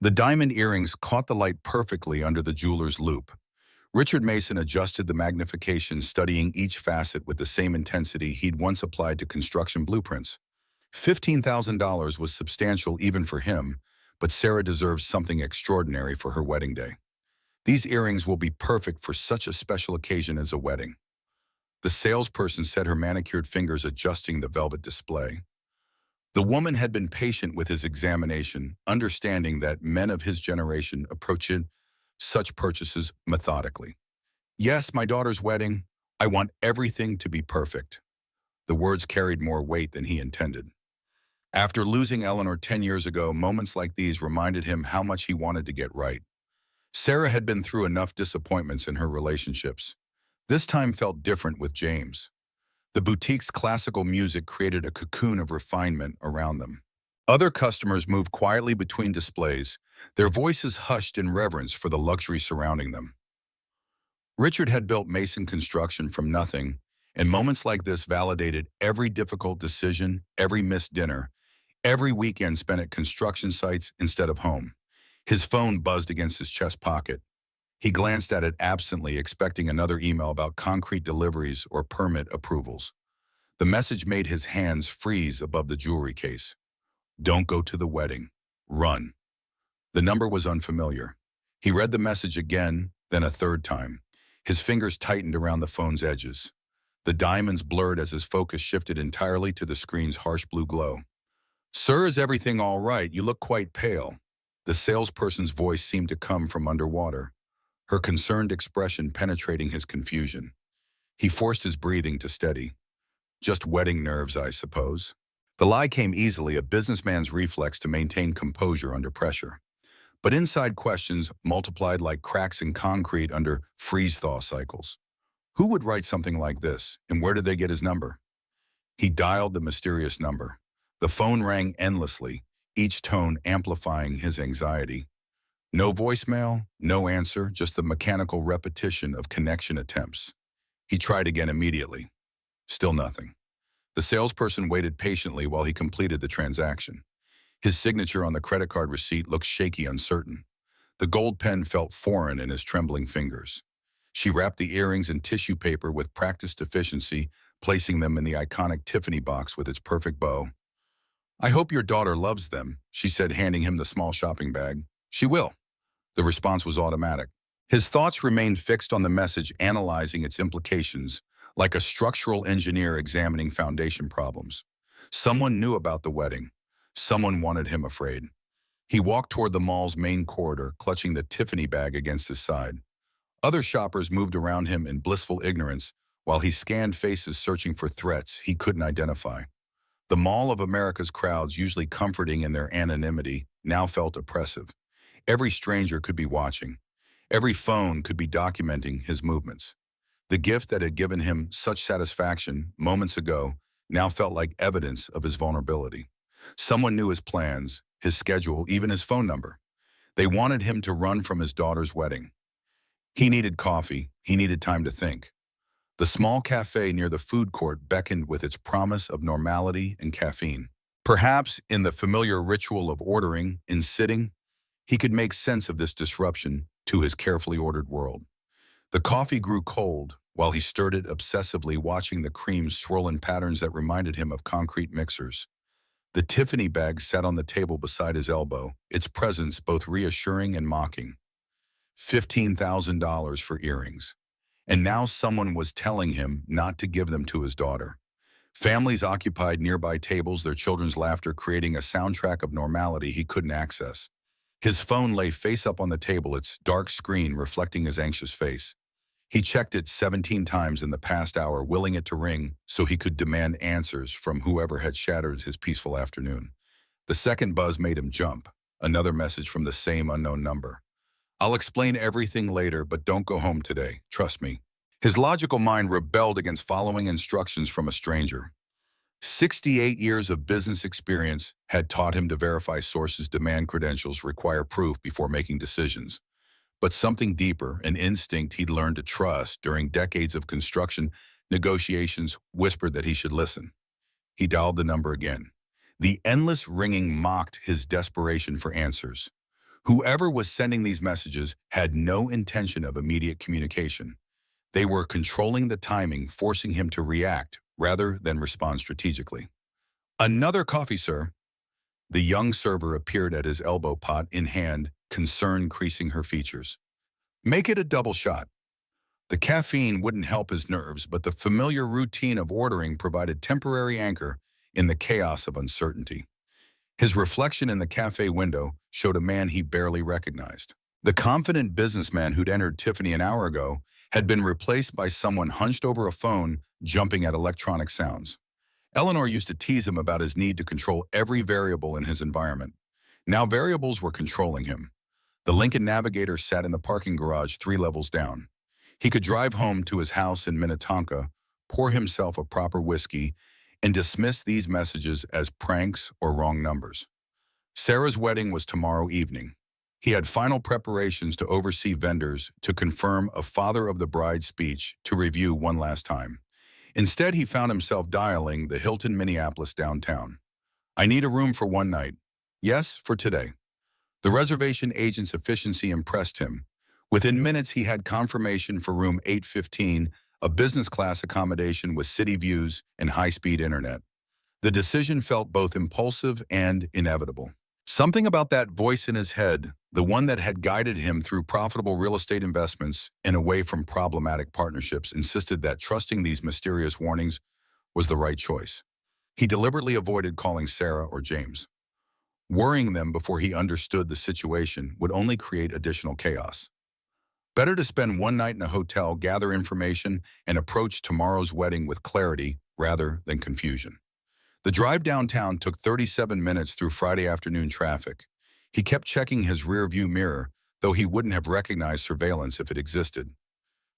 The diamond earrings caught the light perfectly under the jeweler's loupe. Richard Mason adjusted the magnification, studying each facet with the same intensity he'd once applied to construction blueprints. $15,000 was substantial even for him, but Sarah deserves something extraordinary for her wedding day. These earrings will be perfect for such a special occasion as a wedding. The salesperson said, her manicured fingers adjusting the velvet display. The woman had been patient with his examination, understanding that men of his generation approach such purchases methodically. "Yes, my daughter's wedding. I want everything to be perfect." The words carried more weight than he intended. After losing Eleanor 10 years ago, moments like these reminded him how much he wanted to get right. Sarah had been through enough disappointments in her relationships. This time felt different with James. The boutique's classical music created a cocoon of refinement around them. Other customers moved quietly between displays, their voices hushed in reverence for the luxury surrounding them. Richard had built Mason Construction from nothing, and moments like this validated every difficult decision, every missed dinner, every weekend spent at construction sites instead of home. His phone buzzed against his chest pocket. He glanced at it absently, expecting another email about concrete deliveries or permit approvals. The message made his hands freeze above the jewelry case. "Don't go to the wedding. Run." The number was unfamiliar. He read the message again, then a third time. His fingers tightened around the phone's edges. The diamonds blurred as his focus shifted entirely to the screen's harsh blue glow. "Sir, is everything all right? You look quite pale." The salesperson's voice seemed to come from underwater, her concerned expression penetrating his confusion. He forced his breathing to steady. "Just wedding nerves, I suppose." The lie came easily, a businessman's reflex to maintain composure under pressure. But inside questions multiplied like cracks in concrete under freeze-thaw cycles. Who would write something like this, and where did they get his number? He dialed the mysterious number. The phone rang endlessly, each tone amplifying his anxiety. No voicemail, no answer, just the mechanical repetition of connection attempts. He tried again immediately. Still nothing. The salesperson waited patiently while he completed the transaction. His signature on the credit card receipt looked shaky, uncertain. The gold pen felt foreign in his trembling fingers. She wrapped the earrings in tissue paper with practiced efficiency, placing them in the iconic Tiffany box with its perfect bow. "I hope your daughter loves them," she said, handing him the small shopping bag. "She will." The response was automatic. His thoughts remained fixed on the message, analyzing its implications, like a structural engineer examining foundation problems. Someone knew about the wedding. Someone wanted him afraid. He walked toward the mall's main corridor, clutching the Tiffany bag against his side. Other shoppers moved around him in blissful ignorance, while he scanned faces searching for threats he couldn't identify. The Mall of America's crowds, usually comforting in their anonymity, now felt oppressive. Every stranger could be watching. Every phone could be documenting his movements. The gift that had given him such satisfaction moments ago now felt like evidence of his vulnerability. Someone knew his plans, his schedule, even his phone number. They wanted him to run from his daughter's wedding. He needed coffee. He needed time to think. The small cafe near the food court beckoned with its promise of normality and caffeine. Perhaps in the familiar ritual of ordering and sitting, he could make sense of this disruption to his carefully ordered world. The coffee grew cold while he stirred it obsessively, watching the cream swirl in patterns that reminded him of concrete mixers. The Tiffany bag sat on the table beside his elbow, its presence both reassuring and mocking. $15,000 for earrings. And now someone was telling him not to give them to his daughter. Families occupied nearby tables, their children's laughter creating a soundtrack of normality he couldn't access. His phone lay face up on the table, its dark screen reflecting his anxious face. He checked it 17 times in the past hour, willing it to ring so he could demand answers from whoever had shattered his peaceful afternoon. The second buzz made him jump. Another message from the same unknown number. "I'll explain everything later, but don't go home today. Trust me." His logical mind rebelled against following instructions from a stranger. 68 years of business experience had taught him to verify sources, demand credentials, require proof before making decisions. But something deeper, an instinct he'd learned to trust during decades of construction negotiations, whispered that he should listen. He dialed the number again. The endless ringing mocked his desperation for answers. Whoever was sending these messages had no intention of immediate communication. They were controlling the timing, forcing him to react rather than respond strategically. "Another coffee, sir." The young server appeared at his elbow, pot in hand, concern creasing her features. "Make it a double shot." The caffeine wouldn't help his nerves, but the familiar routine of ordering provided temporary anchor in the chaos of uncertainty. His reflection in the cafe window showed a man he barely recognized. The confident businessman who'd entered Tiffany an hour ago had been replaced by someone hunched over a phone, jumping at electronic sounds. Eleanor used to tease him about his need to control every variable in his environment. Now variables were controlling him. The Lincoln Navigator sat in the parking garage 3 levels down. He could drive home to his house in Minnetonka, pour himself a proper whiskey, and dismiss these messages as pranks or wrong numbers. Sarah's wedding was tomorrow evening. He had final preparations to oversee vendors, to confirm a father of the bride speech, to review one last time. Instead, he found himself dialing the Hilton Minneapolis downtown. "I need a room for one night." "Yes, for today." The reservation agent's efficiency impressed him. Within minutes, he had confirmation for room 815, a business-class accommodation with city views and high-speed internet. The decision felt both impulsive and inevitable. Something about that voice in his head, the one that had guided him through profitable real estate investments and away from problematic partnerships, insisted that trusting these mysterious warnings was the right choice. He deliberately avoided calling Sarah or James. Worrying them before he understood the situation would only create additional chaos. Better to spend one night in a hotel, gather information, and approach tomorrow's wedding with clarity rather than confusion. The drive downtown took 37 minutes through Friday afternoon traffic. He kept checking his rearview mirror, though he wouldn't have recognized surveillance if it existed.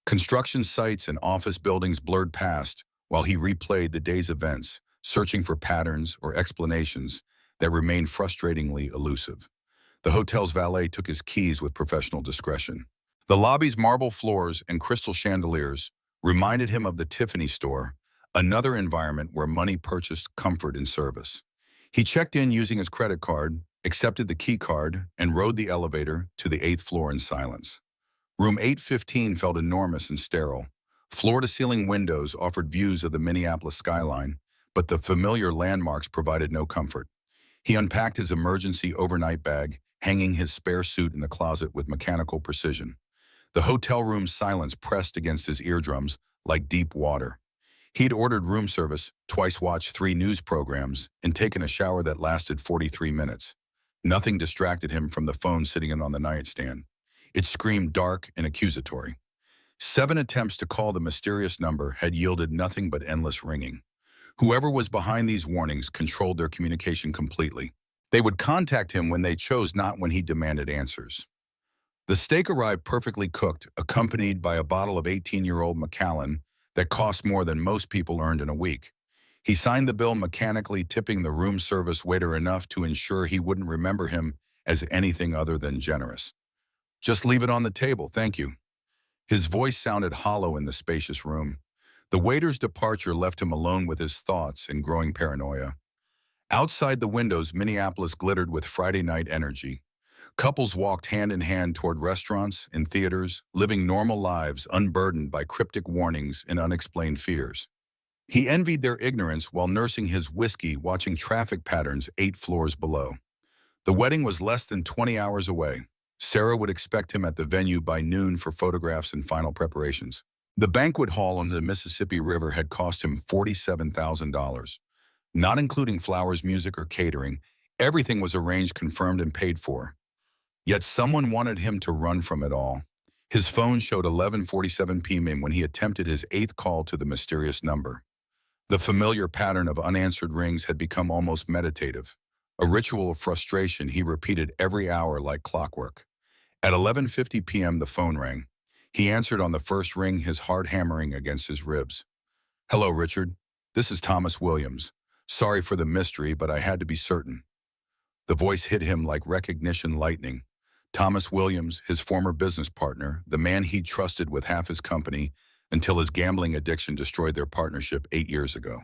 Construction sites and office buildings blurred past while he replayed the day's events, searching for patterns or explanations that remained frustratingly elusive. The hotel's valet took his keys with professional discretion. The lobby's marble floors and crystal chandeliers reminded him of the Tiffany store, another environment where money purchased comfort and service. He checked in using his credit card, accepted the key card, and rode the elevator to the 8th floor in silence. Room 815 felt enormous and sterile. Floor-to-ceiling windows offered views of the Minneapolis skyline, but the familiar landmarks provided no comfort. He unpacked his emergency overnight bag, hanging his spare suit in the closet with mechanical precision. The hotel room's silence pressed against his eardrums like deep water. He'd ordered room service, twice watched 3 news programs, and taken a shower that lasted 43 minutes. Nothing distracted him from the phone sitting on the nightstand. It screamed dark and accusatory. 7 attempts to call the mysterious number had yielded nothing but endless ringing. Whoever was behind these warnings controlled their communication completely. They would contact him when they chose, not when he demanded answers. The steak arrived perfectly cooked, accompanied by a bottle of 18-year-old Macallan that cost more than most people earned in a week. He signed the bill mechanically, tipping the room service waiter enough to ensure he wouldn't remember him as anything other than generous. "Just leave it on the table, thank you." His voice sounded hollow in the spacious room. The waiter's departure left him alone with his thoughts and growing paranoia. Outside the windows, Minneapolis glittered with Friday night energy. Couples walked hand in hand toward restaurants and theaters, living normal lives unburdened by cryptic warnings and unexplained fears. He envied their ignorance while nursing his whiskey, watching traffic patterns 8 floors below. The wedding was less than 20 hours away. Sarah would expect him at the venue by noon for photographs and final preparations. The banquet hall on the Mississippi River had cost him $47,000. Not including flowers, music, or catering, everything was arranged, confirmed, and paid for. Yet someone wanted him to run from it all. His phone showed 11:47 p.m. when he attempted his 8th call to the mysterious number. The familiar pattern of unanswered rings had become almost meditative, a ritual of frustration he repeated every hour like clockwork. At 11:50 p.m. the phone rang. He answered on the first ring, his heart hammering against his ribs. "Hello, Richard. This is Thomas Williams. Sorry for the mystery, but I had to be certain." The voice hit him like recognition lightning. Thomas Williams, his former business partner, the man he'd trusted with half his company until his gambling addiction destroyed their partnership 8 years ago.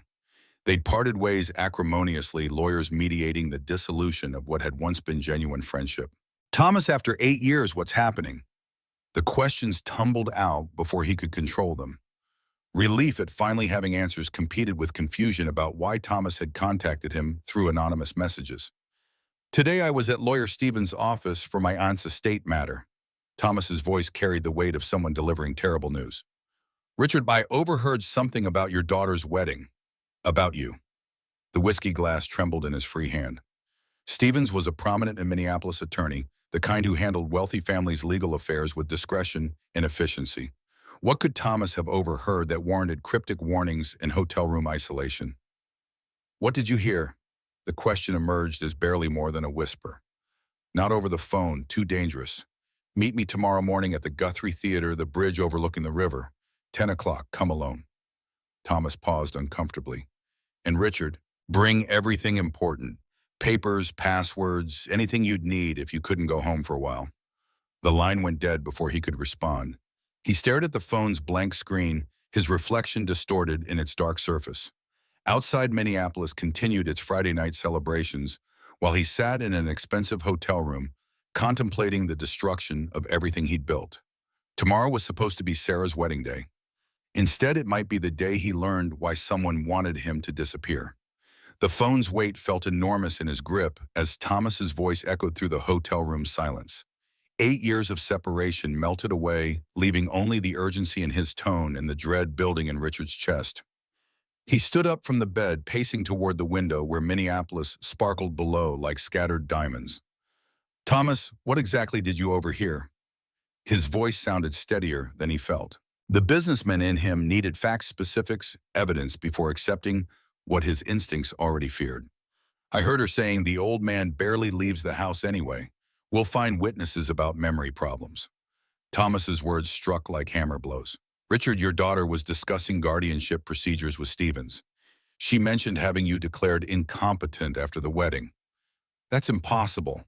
They'd parted ways acrimoniously, lawyers mediating the dissolution of what had once been genuine friendship. Thomas, after 8 years, what's happening? The questions tumbled out before he could control them. Relief at finally having answers competed with confusion about why Thomas had contacted him through anonymous messages. Today I was at Lawyer Stevens' office for my aunt's estate matter. Thomas's voice carried the weight of someone delivering terrible news. Richard, I overheard something about your daughter's wedding. About you. The whiskey glass trembled in his free hand. Stevens was a prominent Minneapolis attorney, the kind who handled wealthy families' legal affairs with discretion and efficiency. What could Thomas have overheard that warranted cryptic warnings and hotel room isolation? What did you hear? The question emerged as barely more than a whisper. Not over the phone, too dangerous. Meet me tomorrow morning at the Guthrie Theater, the bridge overlooking the river. 10 o'clock, come alone. Thomas paused uncomfortably. And Richard, bring everything important. Papers, passwords, anything you'd need if you couldn't go home for a while. The line went dead before he could respond. He stared at the phone's blank screen, his reflection distorted in its dark surface. Outside Minneapolis continued its Friday night celebrations while he sat in an expensive hotel room, contemplating the destruction of everything he'd built. Tomorrow was supposed to be Sarah's wedding day. Instead, it might be the day he learned why someone wanted him to disappear. The phone's weight felt enormous in his grip as Thomas's voice echoed through the hotel room's silence. 8 years of separation melted away, leaving only the urgency in his tone and the dread building in Richard's chest. He stood up from the bed, pacing toward the window where Minneapolis sparkled below like scattered diamonds. Thomas, what exactly did you overhear? His voice sounded steadier than he felt. The businessman in him needed facts, specifics, evidence before accepting what his instincts already feared. I heard her saying the old man barely leaves the house anyway. We'll find witnesses about memory problems. Thomas's words struck like hammer blows. Richard, your daughter was discussing guardianship procedures with Stevens. She mentioned having you declared incompetent after the wedding. That's impossible.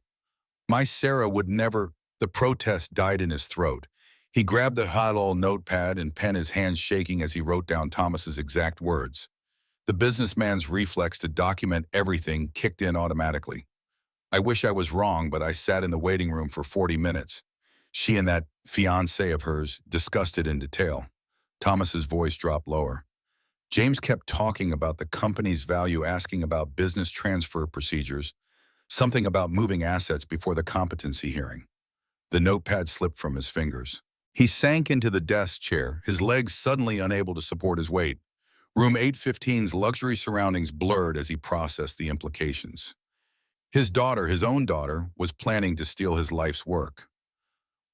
My Sarah would never. The protest died in his throat. He grabbed the hot-all notepad and pen, his hands shaking as he wrote down Thomas's exact words. The businessman's reflex to document everything kicked in automatically. I wish I was wrong, but I sat in the waiting room for 40 minutes. She and that fiancé of hers discussed it in detail. Thomas's voice dropped lower. James kept talking about the company's value, asking about business transfer procedures, something about moving assets before the competency hearing. The notepad slipped from his fingers. He sank into the desk chair, his legs suddenly unable to support his weight. Room 815's luxury surroundings blurred as he processed the implications. His daughter, his own daughter, was planning to steal his life's work.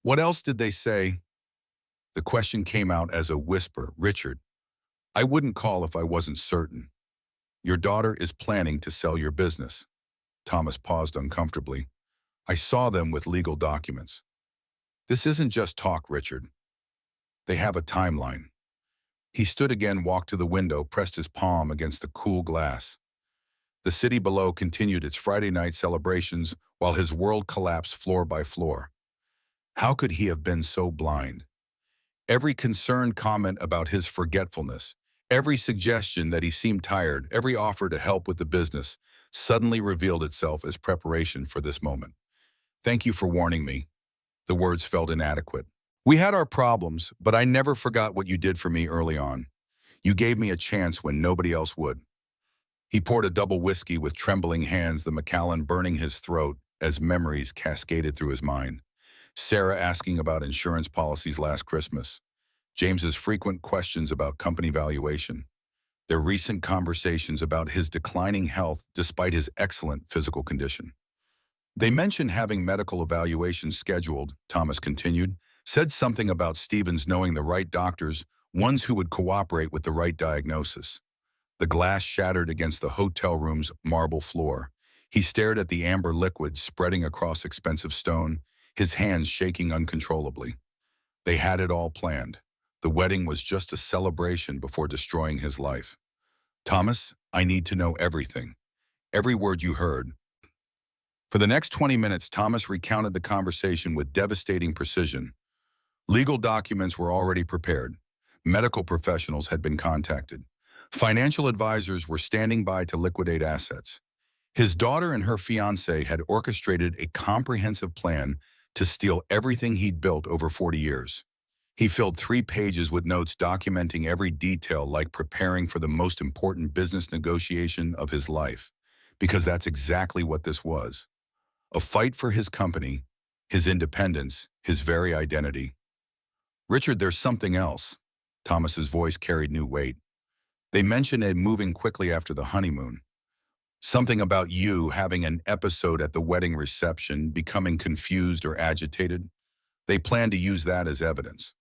What else did they say? The question came out as a whisper. Richard, I wouldn't call if I wasn't certain. Your daughter is planning to sell your business. Thomas paused uncomfortably. I saw them with legal documents. This isn't just talk, Richard. They have a timeline. He stood again, walked to the window, pressed his palm against the cool glass. The city below continued its Friday night celebrations while his world collapsed floor by floor. How could he have been so blind? Every concerned comment about his forgetfulness, every suggestion that he seemed tired, every offer to help with the business suddenly revealed itself as preparation for this moment. Thank you for warning me. The words felt inadequate. We had our problems, but I never forgot what you did for me early on. You gave me a chance when nobody else would. He poured a double whiskey with trembling hands, the Macallan burning his throat as memories cascaded through his mind. Sarah asking about insurance policies last Christmas. James's frequent questions about company valuation. Their recent conversations about his declining health despite his excellent physical condition. They mentioned having medical evaluations scheduled, Thomas continued, said something about Stevens knowing the right doctors, ones who would cooperate with the right diagnosis. The glass shattered against the hotel room's marble floor. He stared at the amber liquid spreading across expensive stone, his hands shaking uncontrollably. They had it all planned. The wedding was just a celebration before destroying his life. Thomas, I need to know everything. Every word you heard. For the next 20 minutes, Thomas recounted the conversation with devastating precision. Legal documents were already prepared. Medical professionals had been contacted. Financial advisors were standing by to liquidate assets. His daughter and her fiancé had orchestrated a comprehensive plan to steal everything he'd built over 40 years. He filled 3 pages with notes documenting every detail, like preparing for the most important business negotiation of his life, because that's exactly what this was. A fight for his company, his independence, his very identity. Richard, there's something else. Thomas's voice carried new weight. They mentioned it moving quickly after the honeymoon. Something about you having an episode at the wedding reception, becoming confused or agitated. They plan to use that as evidence.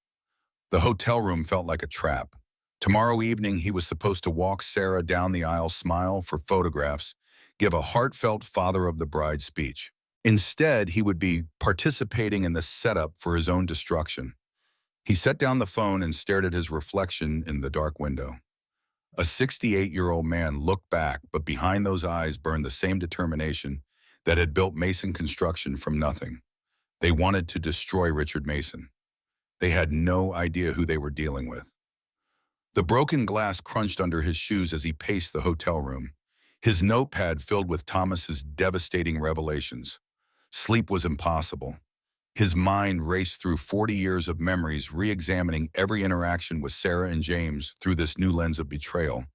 The hotel room felt like a trap. Tomorrow evening, he was supposed to walk Sarah down the aisle, smile for photographs, give a heartfelt father of the bride speech. Instead, he would be participating in the setup for his own destruction. He set down the phone and stared at his reflection in the dark window. A 68-year-old man looked back, but behind those eyes burned the same determination that had built Mason Construction from nothing. They wanted to destroy Richard Mason. They had no idea who they were dealing with. The broken glass crunched under his shoes as he paced the hotel room, his notepad filled with Thomas's devastating revelations. Sleep was impossible. His mind raced through 40 years of memories, re-examining every interaction with Sarah and James through this new lens of betrayal.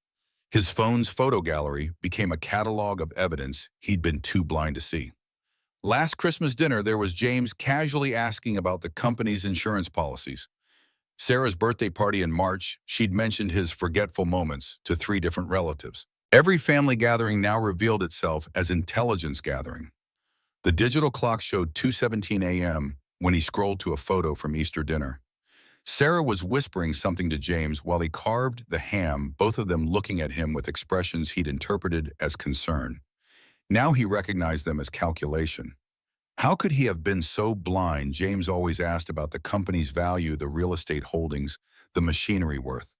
His phone's photo gallery became a catalog of evidence he'd been too blind to see. Last Christmas dinner, there was James casually asking about the company's insurance policies. Sarah's birthday party in March, she'd mentioned his forgetful moments to 3 different relatives. Every family gathering now revealed itself as intelligence gathering. The digital clock showed 2:17 a.m. when he scrolled to a photo from Easter dinner. Sarah was whispering something to James while he carved the ham, both of them looking at him with expressions he'd interpreted as concern. Now he recognized them as calculation. How could he have been so blind? James always asked about the company's value, the real estate holdings, the machinery worth.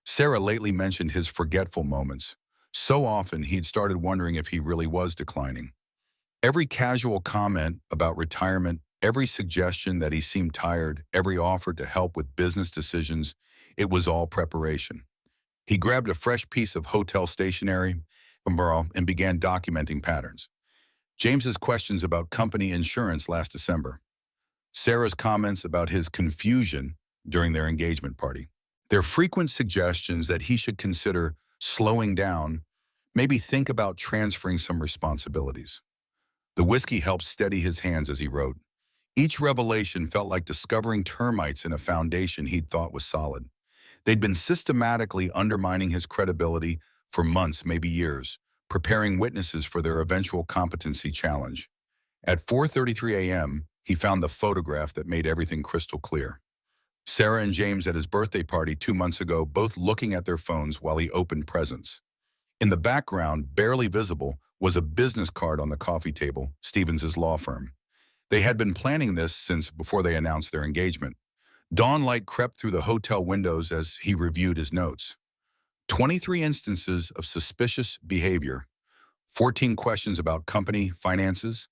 Sarah lately mentioned his forgetful moments. So often he'd started wondering if he really was declining. Every casual comment about retirement, every suggestion that he seemed tired, every offer to help with business decisions, it was all preparation. He grabbed a fresh piece of hotel stationery and began documenting patterns. James's questions about company insurance last December. Sarah's comments about his confusion during their engagement party. Their frequent suggestions that he should consider slowing down, maybe think about transferring some responsibilities. The whiskey helped steady his hands as he wrote. Each revelation felt like discovering termites in a foundation he'd thought was solid. They'd been systematically undermining his credibility for months, maybe years, preparing witnesses for their eventual competency challenge. At 4:33 a.m., he found the photograph that made everything crystal clear. Sarah and James at his birthday party 2 months ago, both looking at their phones while he opened presents. In the background, barely visible, was a business card on the coffee table, Stevens' law firm. They had been planning this since before they announced their engagement. Dawn light crept through the hotel windows as he reviewed his notes. 23 instances of suspicious behavior, 14 questions about company finances,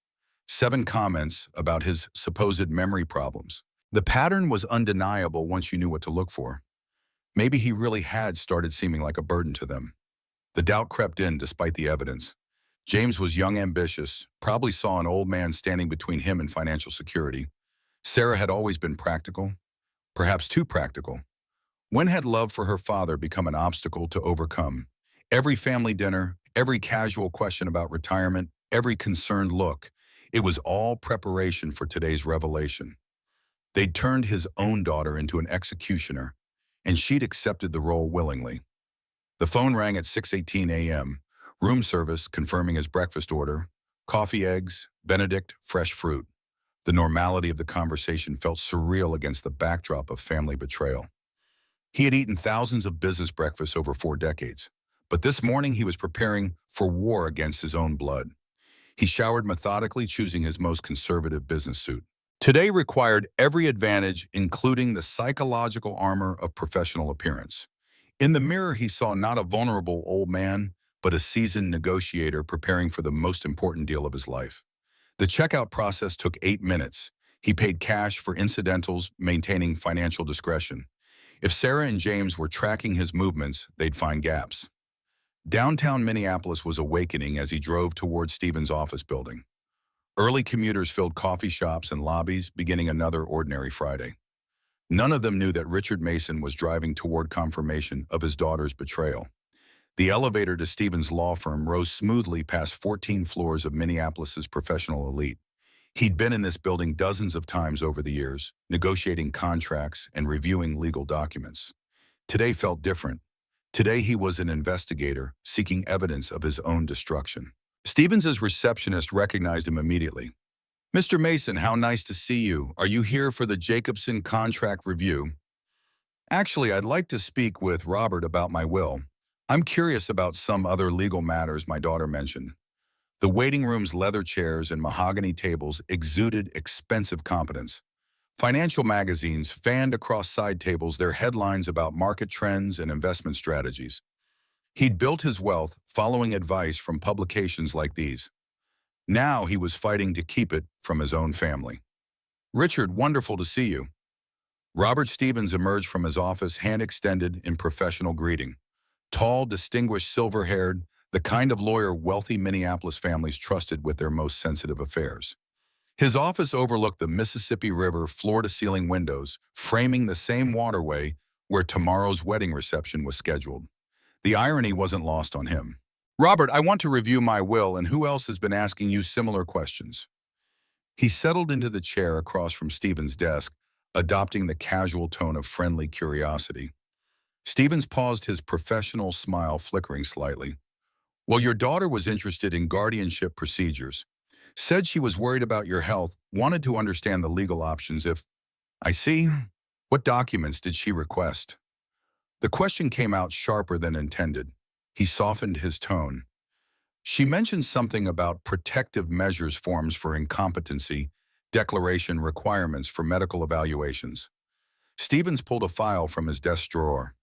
7 comments about his supposed memory problems. The pattern was undeniable once you knew what to look for. Maybe he really had started seeming like a burden to them. The doubt crept in despite the evidence. James was young, ambitious, probably saw an old man standing between him and financial security. Sarah had always been practical, perhaps too practical. When had love for her father become an obstacle to overcome? Every family dinner, every casual question about retirement, every concerned look, it was all preparation for today's revelation. They'd turned his own daughter into an executioner, and she'd accepted the role willingly. The phone rang at 6:18 a.m., room service confirming his breakfast order, coffee, eggs, Benedict, fresh fruit. The normality of the conversation felt surreal against the backdrop of family betrayal. He had eaten thousands of business breakfasts over 4 decades, but this morning he was preparing for war against his own blood. He showered methodically, choosing his most conservative business suit. Today required every advantage, including the psychological armor of professional appearance. In the mirror, he saw not a vulnerable old man, but a seasoned negotiator preparing for the most important deal of his life. The checkout process took 8 minutes. He paid cash for incidentals, maintaining financial discretion. If Sarah and James were tracking his movements, they'd find gaps. Downtown Minneapolis was awakening as he drove toward Stevens' office building. Early commuters filled coffee shops and lobbies, beginning another ordinary Friday. None of them knew that Richard Mason was driving toward confirmation of his daughter's betrayal. The elevator to Stevens' law firm rose smoothly past 14 floors of Minneapolis's professional elite. He'd been in this building dozens of times over the years, negotiating contracts and reviewing legal documents. Today felt different. Today he was an investigator, seeking evidence of his own destruction. Stevens's receptionist recognized him immediately. "Mr. Mason, how nice to see you. Are you here for the Jacobson contract review?" "Actually, I'd like to speak with Robert about my will. I'm curious about some other legal matters my daughter mentioned." The waiting room's leather chairs and mahogany tables exuded expensive competence. Financial magazines fanned across side tables their headlines about market trends and investment strategies. He'd built his wealth following advice from publications like these. Now he was fighting to keep it from his own family. "Richard, wonderful to see you." Robert Stevens emerged from his office, hand extended in professional greeting. Tall, distinguished, silver-haired, the kind of lawyer wealthy Minneapolis families trusted with their most sensitive affairs. His office overlooked the Mississippi River floor-to-ceiling windows, framing the same waterway where tomorrow's wedding reception was scheduled. The irony wasn't lost on him. "Robert, I want to review my will, and who else has been asking you similar questions?" He settled into the chair across from Stevens' desk, adopting the casual tone of friendly curiosity. Stevens paused, his professional smile flickering slightly. "Well, your daughter was interested in guardianship procedures. Said she was worried about your health, wanted to understand the legal options if—" "I see. What documents did she request?" The question came out sharper than intended. He softened his tone. "She mentioned something about protective measures forms for incompetency, declaration requirements for medical evaluations." Stevens pulled a file from his desk drawer.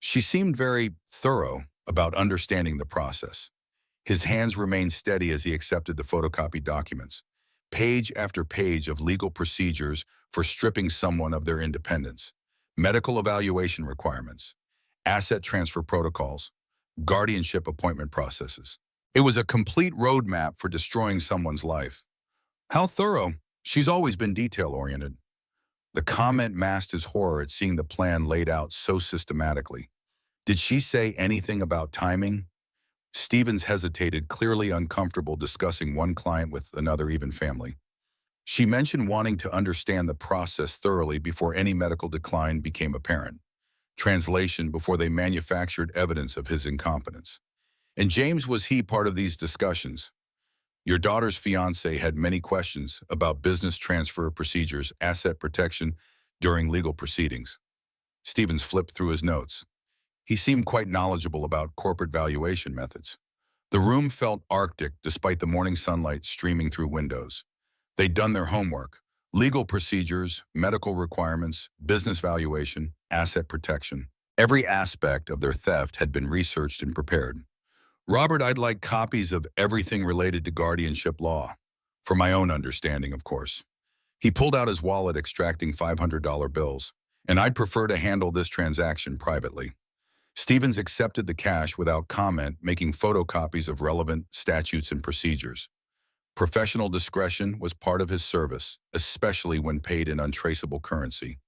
She seemed very thorough about understanding the process. His hands remained steady as he accepted the photocopied documents. Page after page of legal procedures for stripping someone of their independence. Medical evaluation requirements. Asset transfer protocols. Guardianship appointment processes. It was a complete roadmap for destroying someone's life. "How thorough. She's always been detail-oriented." The comment masked his horror at seeing the plan laid out so systematically. "Did she say anything about timing?" Stevens hesitated, clearly uncomfortable discussing one client with another, even family. "She mentioned wanting to understand the process thoroughly before any medical decline became apparent. Translation, before they manufactured evidence of his incompetence." "And James, was he part of these discussions?" "Your daughter's fiancé had many questions about business transfer procedures, asset protection during legal proceedings." Stevens flipped through his notes. He seemed quite knowledgeable about corporate valuation methods. The room felt arctic despite the morning sunlight streaming through windows. They'd done their homework. Legal procedures, medical requirements, business valuation, asset protection. Every aspect of their theft had been researched and prepared. "Robert, I'd like copies of everything related to guardianship law. For my own understanding, of course." He pulled out his wallet, extracting $500 bills. "And I'd prefer to handle this transaction privately." Stevens accepted the cash without comment, making photocopies of relevant statutes and procedures. Professional discretion was part of his service, especially when paid in untraceable currency.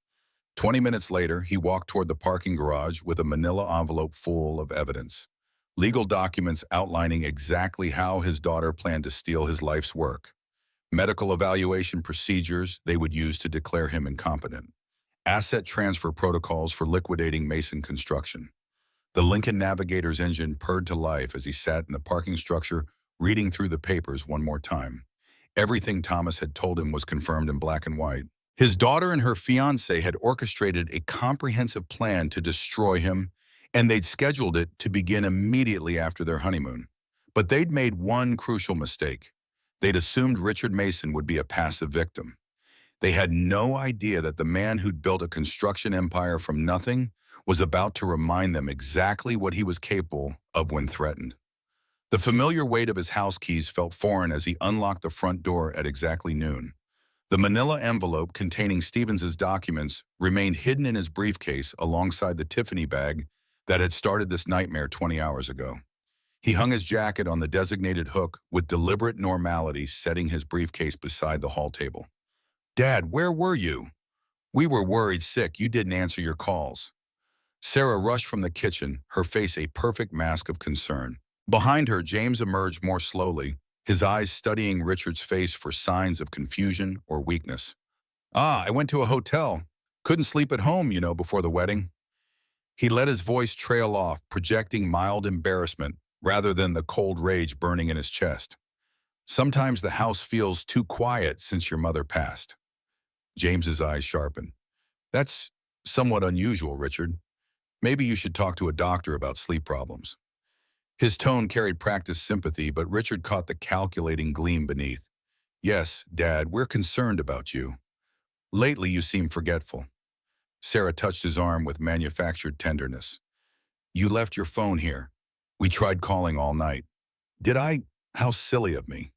20 minutes later, he walked toward the parking garage with a manila envelope full of evidence. Legal documents outlining exactly how his daughter planned to steal his life's work. Medical evaluation procedures they would use to declare him incompetent. Asset transfer protocols for liquidating Mason Construction. The Lincoln Navigator's engine purred to life as he sat in the parking structure, reading through the papers one more time. Everything Thomas had told him was confirmed in black and white. His daughter and her fiancé had orchestrated a comprehensive plan to destroy him, and they'd scheduled it to begin immediately after their honeymoon. But they'd made one crucial mistake. They'd assumed Richard Mason would be a passive victim. They had no idea that the man who'd built a construction empire from nothing was about to remind them exactly what he was capable of when threatened. The familiar weight of his house keys felt foreign as he unlocked the front door at exactly noon. The manila envelope containing Stevens's documents remained hidden in his briefcase alongside the Tiffany bag that had started this nightmare 20 hours ago. He hung his jacket on the designated hook with deliberate normality, setting his briefcase beside the hall table. "Dad, where were you?" "We were worried sick. You didn't answer your calls." Sarah rushed from the kitchen, her face a perfect mask of concern. Behind her, James emerged more slowly, his eyes studying Richard's face for signs of confusion or weakness. "I went to a hotel. Couldn't sleep at home, before the wedding." He let his voice trail off, projecting mild embarrassment rather than the cold rage burning in his chest. "Sometimes the house feels too quiet since your mother passed." James's eyes sharpened. "That's somewhat unusual, Richard. Maybe you should talk to a doctor about sleep problems." His tone carried practiced sympathy, but Richard caught the calculating gleam beneath. "Yes, Dad, we're concerned about you. Lately you seem forgetful." Sarah touched his arm with manufactured tenderness. "You left your phone here. We tried calling all night." "Did I? How silly of me."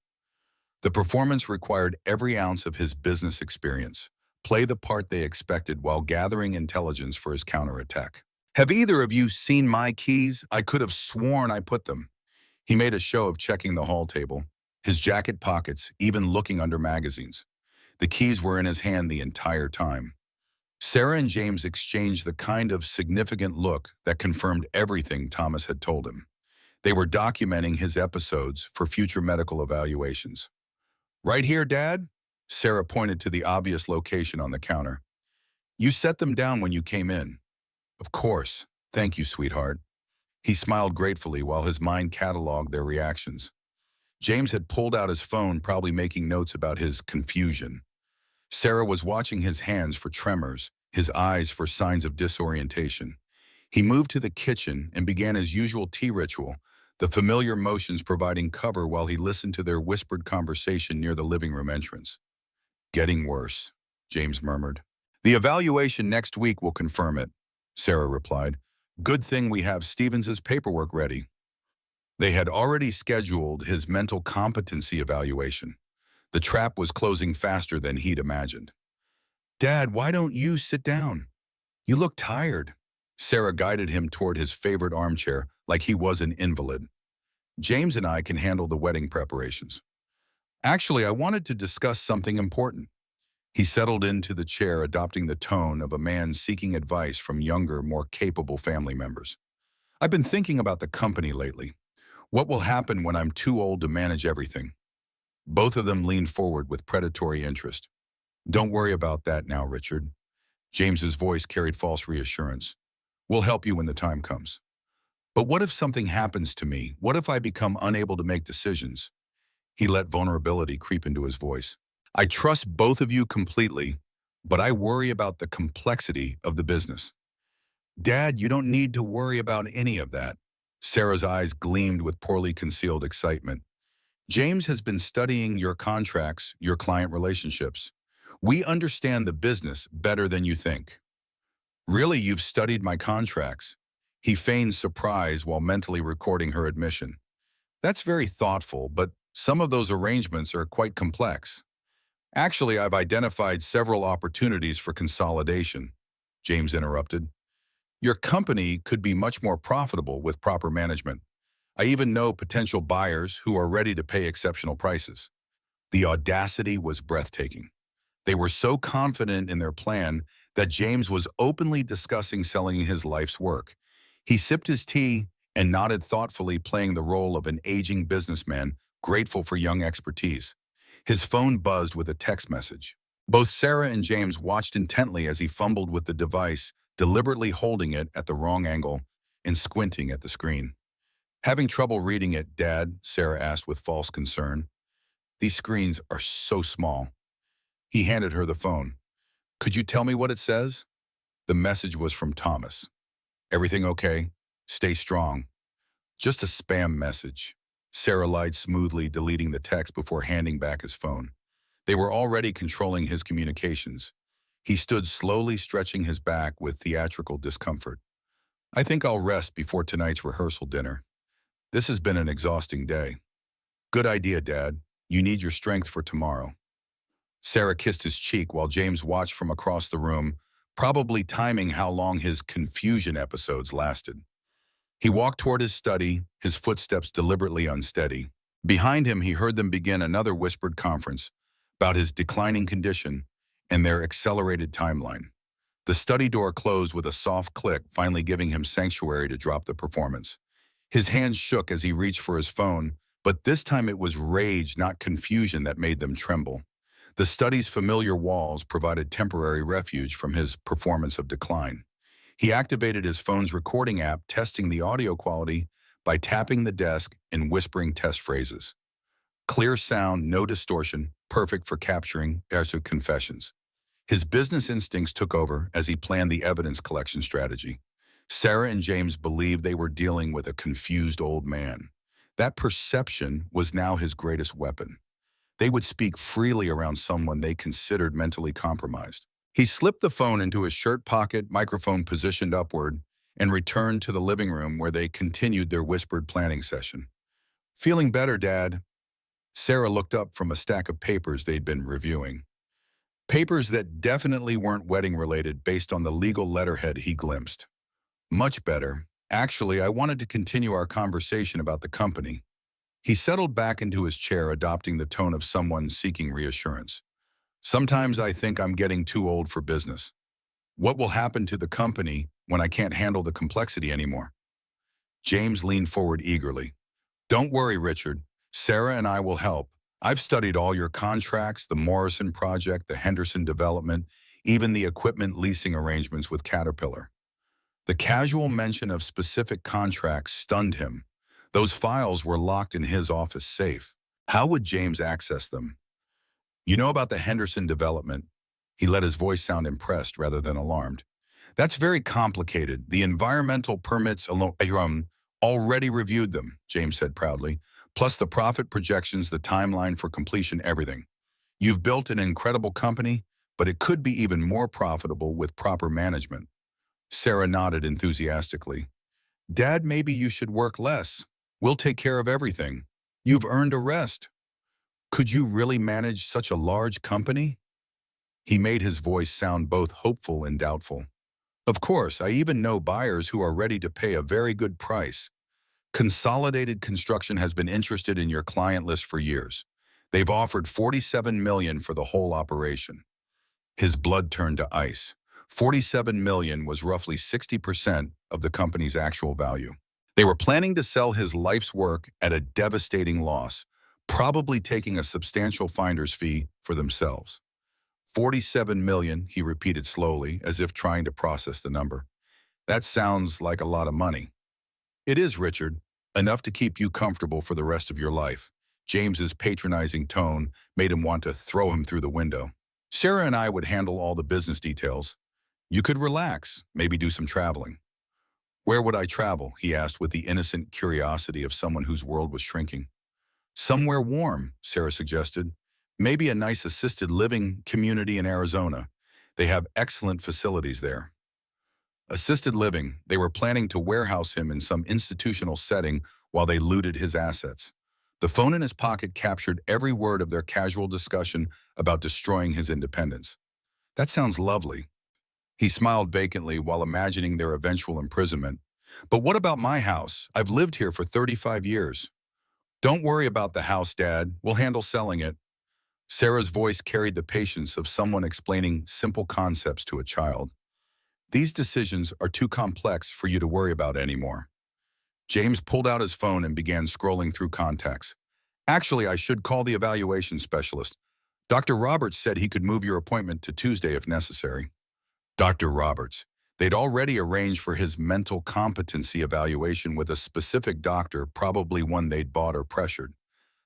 The performance required every ounce of his business experience, play the part they expected while gathering intelligence for his counterattack. "Have either of you seen my keys? I could have sworn I put them." He made a show of checking the hall table, his jacket pockets, even looking under magazines. The keys were in his hand the entire time. Sarah and James exchanged the kind of significant look that confirmed everything Thomas had told him. They were documenting his episodes for future medical evaluations. "Right here, Dad?" Sarah pointed to the obvious location on the counter. "You set them down when you came in." "Of course. Thank you, sweetheart." He smiled gratefully while his mind cataloged their reactions. James had pulled out his phone, probably making notes about his confusion. Sarah was watching his hands for tremors, his eyes for signs of disorientation. He moved to the kitchen and began his usual tea ritual, the familiar motions providing cover while he listened to their whispered conversation near the living room entrance. "Getting worse," James murmured. "The evaluation next week will confirm it," Sarah replied. "Good thing we have Stevens's paperwork ready." They had already scheduled his mental competency evaluation. The trap was closing faster than he'd imagined. "Dad, why don't you sit down? You look tired." Sarah guided him toward his favorite armchair like he was an invalid. "James and I can handle the wedding preparations." "Actually, I wanted to discuss something important." He settled into the chair, adopting the tone of a man seeking advice from younger, more capable family members. "I've been thinking about the company lately. What will happen when I'm too old to manage everything?" Both of them leaned forward with predatory interest. "Don't worry about that now, Richard." James's voice carried false reassurance. "We'll help you when the time comes." "But what if something happens to me? What if I become unable to make decisions?" He let vulnerability creep into his voice. "I trust both of you completely, but I worry about the complexity of the business." "Dad, you don't need to worry about any of that." Sarah's eyes gleamed with poorly concealed excitement. "James has been studying your contracts, your client relationships. We understand the business better than you think." "Really, you've studied my contracts?" He feigned surprise while mentally recording her admission. "That's very thoughtful, but some of those arrangements are quite complex." "Actually, I've identified several opportunities for consolidation," James interrupted. "Your company could be much more profitable with proper management. I even know potential buyers who are ready to pay exceptional prices." The audacity was breathtaking. They were so confident in their plan that James was openly discussing selling his life's work. He sipped his tea and nodded thoughtfully, playing the role of an aging businessman grateful for young expertise. His phone buzzed with a text message. Both Sarah and James watched intently as he fumbled with the device, deliberately holding it at the wrong angle and squinting at the screen. "Having trouble reading it, Dad?" Sarah asked with false concern. "These screens are so small." He handed her the phone. "Could you tell me what it says?" The message was from Thomas. "Everything okay? Stay strong." "Just a spam message." Sarah lied smoothly, deleting the text before handing back his phone. They were already controlling his communications. He stood slowly, stretching his back with theatrical discomfort. "I think I'll rest before tonight's rehearsal dinner. This has been an exhausting day." "Good idea, Dad. You need your strength for tomorrow." Sarah kissed his cheek while James watched from across the room, probably timing how long his confusion episodes lasted. He walked toward his study, his footsteps deliberately unsteady. Behind him, he heard them begin another whispered conference about his declining condition and their accelerated timeline. The study door closed with a soft click, finally giving him sanctuary to drop the performance. His hands shook as he reached for his phone, but this time it was rage, not confusion, that made them tremble. The study's familiar walls provided temporary refuge from his performance of decline. He activated his phone's recording app, testing the audio quality by tapping the desk and whispering test phrases. Clear sound, no distortion, perfect for capturing Ersu confessions. His business instincts took over as he planned the evidence collection strategy. Sarah and James believed they were dealing with a confused old man. That perception was now his greatest weapon. They would speak freely around someone they considered mentally compromised. He slipped the phone into his shirt pocket, microphone positioned upward, and returned to the living room where they continued their whispered planning session. "Feeling better, Dad?" Sarah looked up from a stack of papers they'd been reviewing. Papers that definitely weren't wedding-related based on the legal letterhead he glimpsed. "Much better. Actually, I wanted to continue our conversation about the company." He settled back into his chair, adopting the tone of someone seeking reassurance. "Sometimes I think I'm getting too old for business. What will happen to the company when I can't handle the complexity anymore?" James leaned forward eagerly. "Don't worry, Richard. Sarah and I will help. I've studied all your contracts, the Morrison project, the Henderson development, even the equipment leasing arrangements with Caterpillar." The casual mention of specific contracts stunned him. Those files were locked in his office safe. How would James access them? "You know about the Henderson development?" He let his voice sound impressed rather than alarmed. "That's very complicated. The environmental permits already reviewed them," James said proudly. "Plus the profit projections, the timeline for completion, everything. You've built an incredible company, but it could be even more profitable with proper management." Sarah nodded enthusiastically. "Dad, maybe you should work less. We'll take care of everything. You've earned a rest." "Could you really manage such a large company?" He made his voice sound both hopeful and doubtful. "Of course, I even know buyers who are ready to pay a very good price. Consolidated Construction has been interested in your client list for years. They've offered $47 million for the whole operation." His blood turned to ice. $47 million was roughly 60% of the company's actual value. They were planning to sell his life's work at a devastating loss, probably taking a substantial finder's fee for themselves. $47 million, he repeated slowly, as if trying to process the number. "That sounds like a lot of money." "It is, Richard. Enough to keep you comfortable for the rest of your life." James's patronizing tone made him want to throw him through the window. "Sarah and I would handle all the business details. You could relax, maybe do some traveling." "Where would I travel?" he asked with the innocent curiosity of someone whose world was shrinking. "Somewhere warm," Sarah suggested. "Maybe a nice assisted living community in Arizona. They have excellent facilities there." Assisted living. They were planning to warehouse him in some institutional setting while they looted his assets. The phone in his pocket captured every word of their casual discussion about destroying his independence. "That sounds lovely." He smiled vacantly while imagining their eventual imprisonment. "But what about my house? I've lived here for 35 years. "Don't worry about the house, Dad. We'll handle selling it." Sarah's voice carried the patience of someone explaining simple concepts to a child. "These decisions are too complex for you to worry about anymore." James pulled out his phone and began scrolling through contacts. "Actually, I should call the evaluation specialist. Dr. Roberts said he could move your appointment to Tuesday if necessary." Dr. Roberts. They'd already arranged for his mental competency evaluation with a specific doctor, probably one they'd bought or pressured.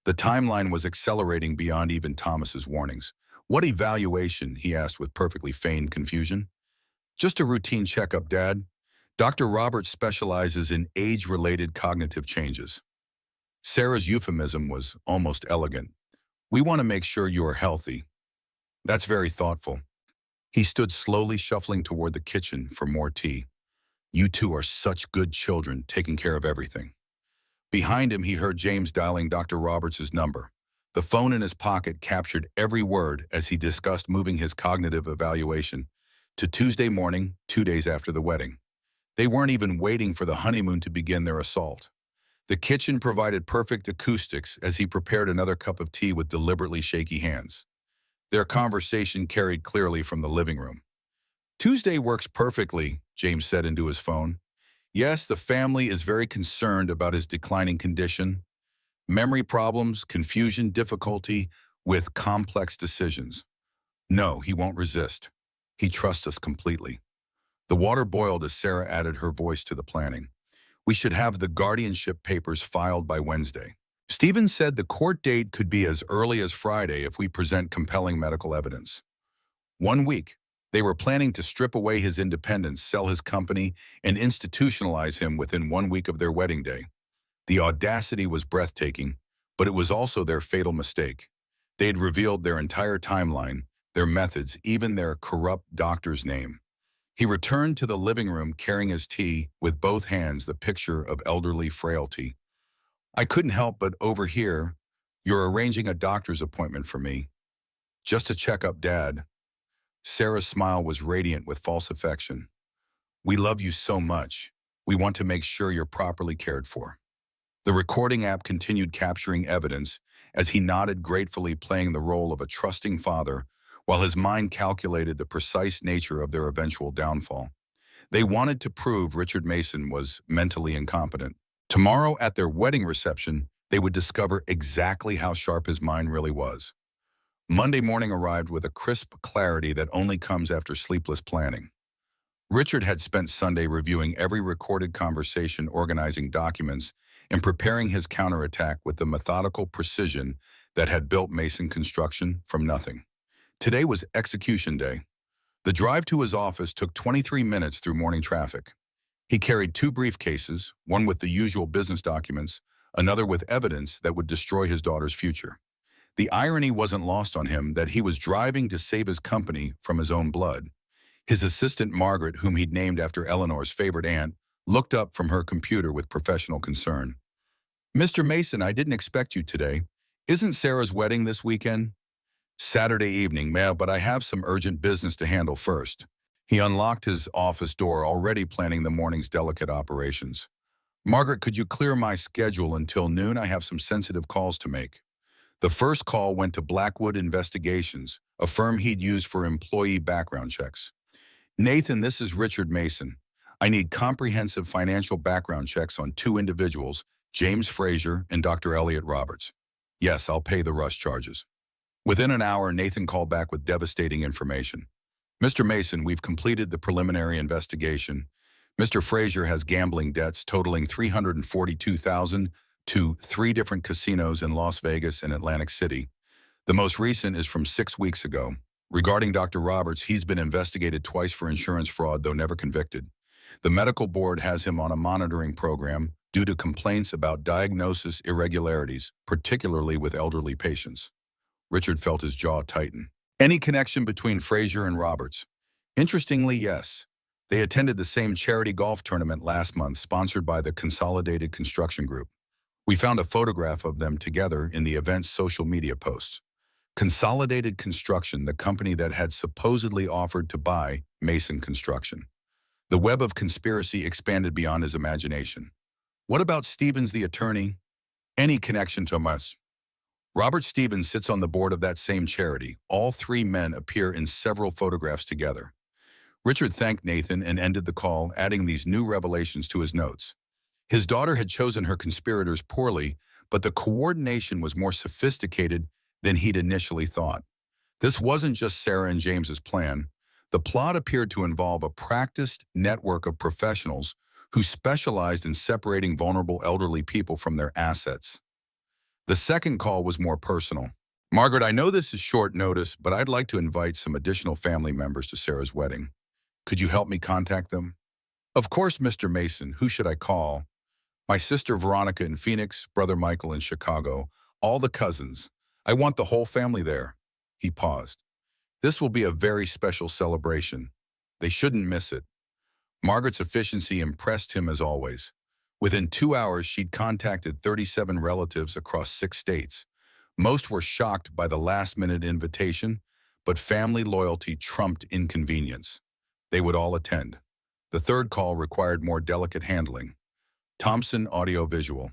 The timeline was accelerating beyond even Thomas's warnings. "What evaluation?" he asked with perfectly feigned confusion. "Just a routine checkup, Dad. Dr. Roberts specializes in age-related cognitive changes." Sarah's euphemism was almost elegant. "We want to make sure you are healthy." "That's very thoughtful." He stood slowly, shuffling toward the kitchen for more tea. "You two are such good children, taking care of everything." Behind him, he heard James dialing Dr. Roberts' number. The phone in his pocket captured every word as he discussed moving his cognitive evaluation to Tuesday morning, 2 days after the wedding. They weren't even waiting for the honeymoon to begin their assault. The kitchen provided perfect acoustics as he prepared another cup of tea with deliberately shaky hands. Their conversation carried clearly from the living room. "Tuesday works perfectly," James said into his phone. "Yes, the family is very concerned about his declining condition. Memory problems, confusion, difficulty with complex decisions. No, he won't resist. He trusts us completely." The water boiled as Sarah added her voice to the planning. "We should have the guardianship papers filed by Wednesday. Stephen said the court date could be as early as Friday if we present compelling medical evidence." 1 week. They were planning to strip away his independence, sell his company, and institutionalize him within 1 week of their wedding day. The audacity was breathtaking, but it was also their fatal mistake. They had revealed their entire timeline, their methods, even their corrupt doctor's name. He returned to the living room carrying his tea, with both hands the picture of elderly frailty. "I couldn't help but overhear, you're arranging a doctor's appointment for me. Just to check up, Dad." Sarah's smile was radiant with false affection. "We love you so much. We want to make sure you're properly cared for." The recording app continued capturing evidence as he nodded gratefully, playing the role of a trusting father while his mind calculated the precise nature of their eventual downfall. They wanted to prove Richard Mason was mentally incompetent. Tomorrow at their wedding reception, they would discover exactly how sharp his mind really was. Monday morning arrived with a crisp clarity that only comes after sleepless planning. Richard had spent Sunday reviewing every recorded conversation, organizing documents, and preparing his counterattack with the methodical precision that had built Mason Construction from nothing. Today was execution day. The drive to his office took 23 minutes through morning traffic. He carried 2 briefcases, one with the usual business documents, another with evidence that would destroy his daughter's future. The irony wasn't lost on him that he was driving to save his company from his own blood. His assistant Margaret, whom he'd named after Eleanor's favorite aunt, looked up from her computer with professional concern. "Mr. Mason, I didn't expect you today. Isn't Sarah's wedding this weekend?" "Saturday evening, but I have some urgent business to handle first." He unlocked his office door, already planning the morning's delicate operations. "Margaret, could you clear my schedule until noon? I have some sensitive calls to make." The first call went to Blackwood Investigations, a firm he'd used for employee background checks. "Nathan, this is Richard Mason. I need comprehensive financial background checks on 2 individuals, James Frazier and Dr. Elliot Roberts." "Yes, I'll pay the rush charges." Within an hour, Nathan called back with devastating information. "Mr. Mason, we've completed the preliminary investigation. Mr. Frazier has gambling debts totaling $342,000 to 3 different casinos in Las Vegas and Atlantic City. The most recent is from 6 weeks ago. Regarding Dr. Roberts, he's been investigated twice for insurance fraud, though never convicted. The medical board has him on a monitoring program due to complaints about diagnosis irregularities, particularly with elderly patients." Richard felt his jaw tighten. "Any connection between Frazier and Roberts?" "Interestingly, yes. They attended the same charity golf tournament last month, sponsored by the Consolidated Construction Group. We found a photograph of them together in the event's social media posts." Consolidated Construction, the company that had supposedly offered to buy Mason Construction. The web of conspiracy expanded beyond his imagination. "What about Stevens, the attorney? Any connection to us?" "Robert Stevens sits on the board of that same charity. All 3 men appear in several photographs together." Richard thanked Nathan and ended the call, adding these new revelations to his notes. His daughter had chosen her conspirators poorly, but the coordination was more sophisticated than he'd initially thought. This wasn't just Sarah and James's plan. The plot appeared to involve a practiced network of professionals who specialized in separating vulnerable elderly people from their assets. The second call was more personal. "Margaret, I know this is short notice, but I'd like to invite some additional family members to Sarah's wedding. Could you help me contact them?" "Of course, Mr. Mason. Who should I call?" "My sister Veronica in Phoenix, brother Michael in Chicago, all the cousins. I want the whole family there." He paused. "This will be a very special celebration. They shouldn't miss it." Margaret's efficiency impressed him as always. Within 2 hours, she'd contacted 37 relatives across 6 states. Most were shocked by the last-minute invitation, but family loyalty trumped inconvenience. They would all attend. The third call required more delicate handling. Thompson Audiovisual.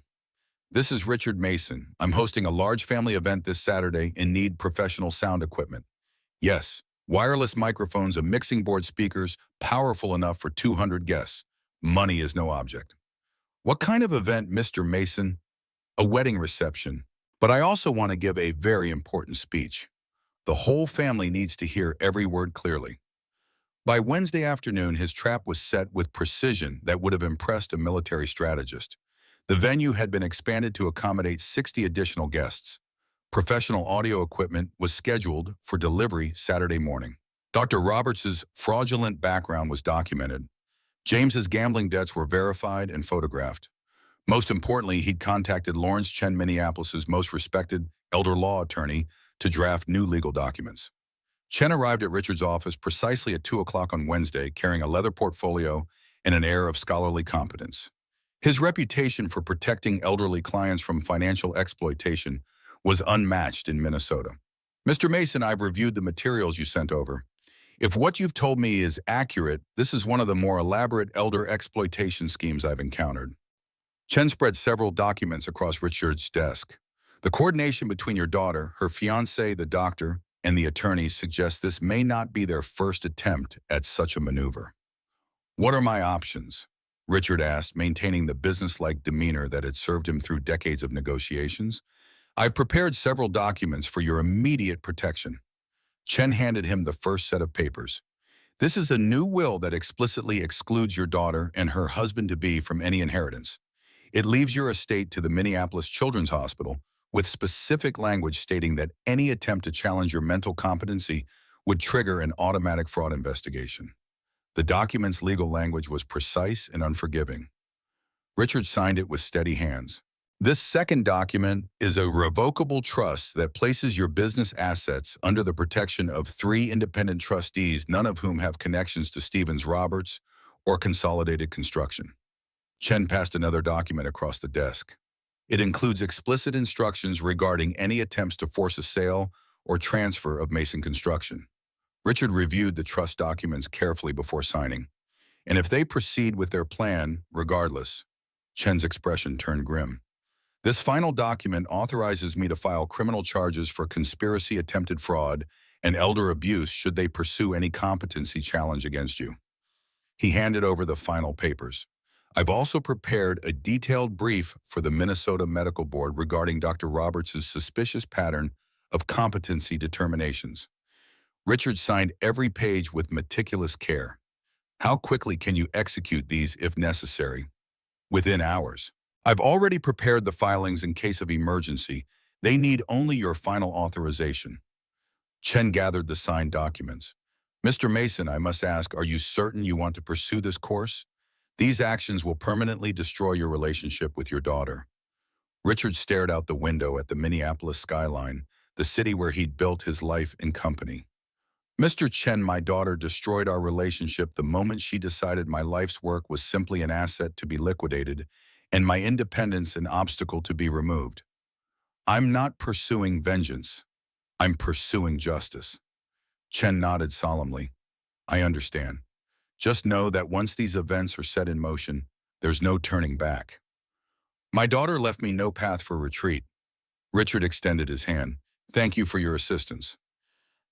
This is Richard Mason. I'm hosting a large family event this Saturday and need professional sound equipment. Yes, wireless microphones and mixing board speakers powerful enough for 200 guests. Money is no object. What kind of event, Mr. Mason? A wedding reception. But I also want to give a very important speech. The whole family needs to hear every word clearly. By Wednesday afternoon, his trap was set with precision that would have impressed a military strategist. The venue had been expanded to accommodate 60 additional guests. Professional audio equipment was scheduled for delivery Saturday morning. Dr. Roberts' fraudulent background was documented. James's gambling debts were verified and photographed. Most importantly, he'd contacted Lawrence Chen, Minneapolis's most respected elder law attorney, to draft new legal documents. Chen arrived at Richard's office precisely at 2 o'clock on Wednesday, carrying a leather portfolio and an air of scholarly competence. His reputation for protecting elderly clients from financial exploitation was unmatched in Minnesota. Mr. Mason, I've reviewed the materials you sent over. If what you've told me is accurate, this is one of the more elaborate elder exploitation schemes I've encountered. Chen spread several documents across Richard's desk. The coordination between your daughter, her fiancé, the doctor, and the attorney suggests this may not be their first attempt at such a maneuver. What are my options? Richard asked, maintaining the business-like demeanor that had served him through decades of negotiations. I've prepared several documents for your immediate protection. Chen handed him the first set of papers. This is a new will that explicitly excludes your daughter and her husband-to-be from any inheritance. It leaves your estate to the Minneapolis Children's Hospital, with specific language stating that any attempt to challenge your mental competency would trigger an automatic fraud investigation. The document's legal language was precise and unforgiving. Richard signed it with steady hands. This second document is a revocable trust that places your business assets under the protection of 3 independent trustees, none of whom have connections to Stevens Roberts or Consolidated Construction. Chen passed another document across the desk. It includes explicit instructions regarding any attempts to force a sale or transfer of Mason Construction. Richard reviewed the trust documents carefully before signing. And if they proceed with their plan, regardless, Chen's expression turned grim. This final document authorizes me to file criminal charges for conspiracy, attempted fraud, and elder abuse should they pursue any competency challenge against you. He handed over the final papers. I've also prepared a detailed brief for the Minnesota Medical Board regarding Dr. Roberts' suspicious pattern of competency determinations. Richard signed every page with meticulous care. How quickly can you execute these if necessary? Within hours. I've already prepared the filings in case of emergency. They need only your final authorization. Chen gathered the signed documents. Mr. Mason, I must ask, are you certain you want to pursue this course? These actions will permanently destroy your relationship with your daughter. Richard stared out the window at the Minneapolis skyline, the city where he'd built his life and company. Mr. Chen, my daughter destroyed our relationship the moment she decided my life's work was simply an asset to be liquidated and my independence an obstacle to be removed. I'm not pursuing vengeance. I'm pursuing justice. Chen nodded solemnly. I understand. Just know that once these events are set in motion, there's no turning back. My daughter left me no path for retreat. Richard extended his hand. Thank you for your assistance.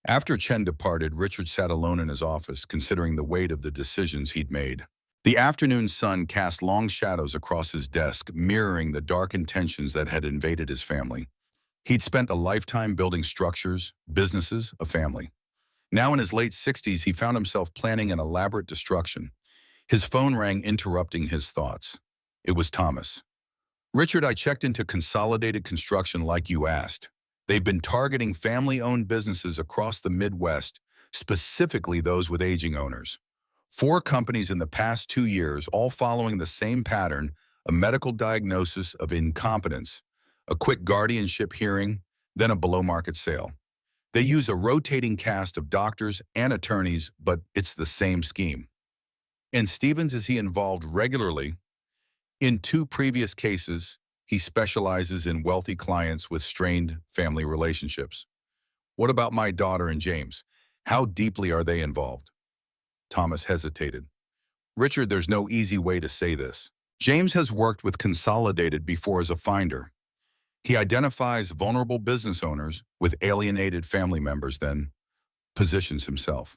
After Chen departed, Richard sat alone in his office, considering the weight of the decisions he'd made. The afternoon sun cast long shadows across his desk, mirroring the dark intentions that had invaded his family. He'd spent a lifetime building structures, businesses, a family. Now in his late 60s, he found himself planning an elaborate destruction. His phone rang, interrupting his thoughts. It was Thomas. Richard, I checked into Consolidated Construction like you asked. They've been targeting family-owned businesses across the Midwest, specifically those with aging owners. 4 companies in the past 2 years, all following the same pattern: a medical diagnosis of incompetence, a quick guardianship hearing, then a below-market sale. They use a rotating cast of doctors and attorneys, but it's the same scheme. And Stevens, is he involved regularly? In 2 previous cases, he specializes in wealthy clients with strained family relationships. What about my daughter and James? How deeply are they involved? Thomas hesitated. Richard, there's no easy way to say this. James has worked with Consolidated before as a finder. He identifies vulnerable business owners with alienated family members, then positions himself.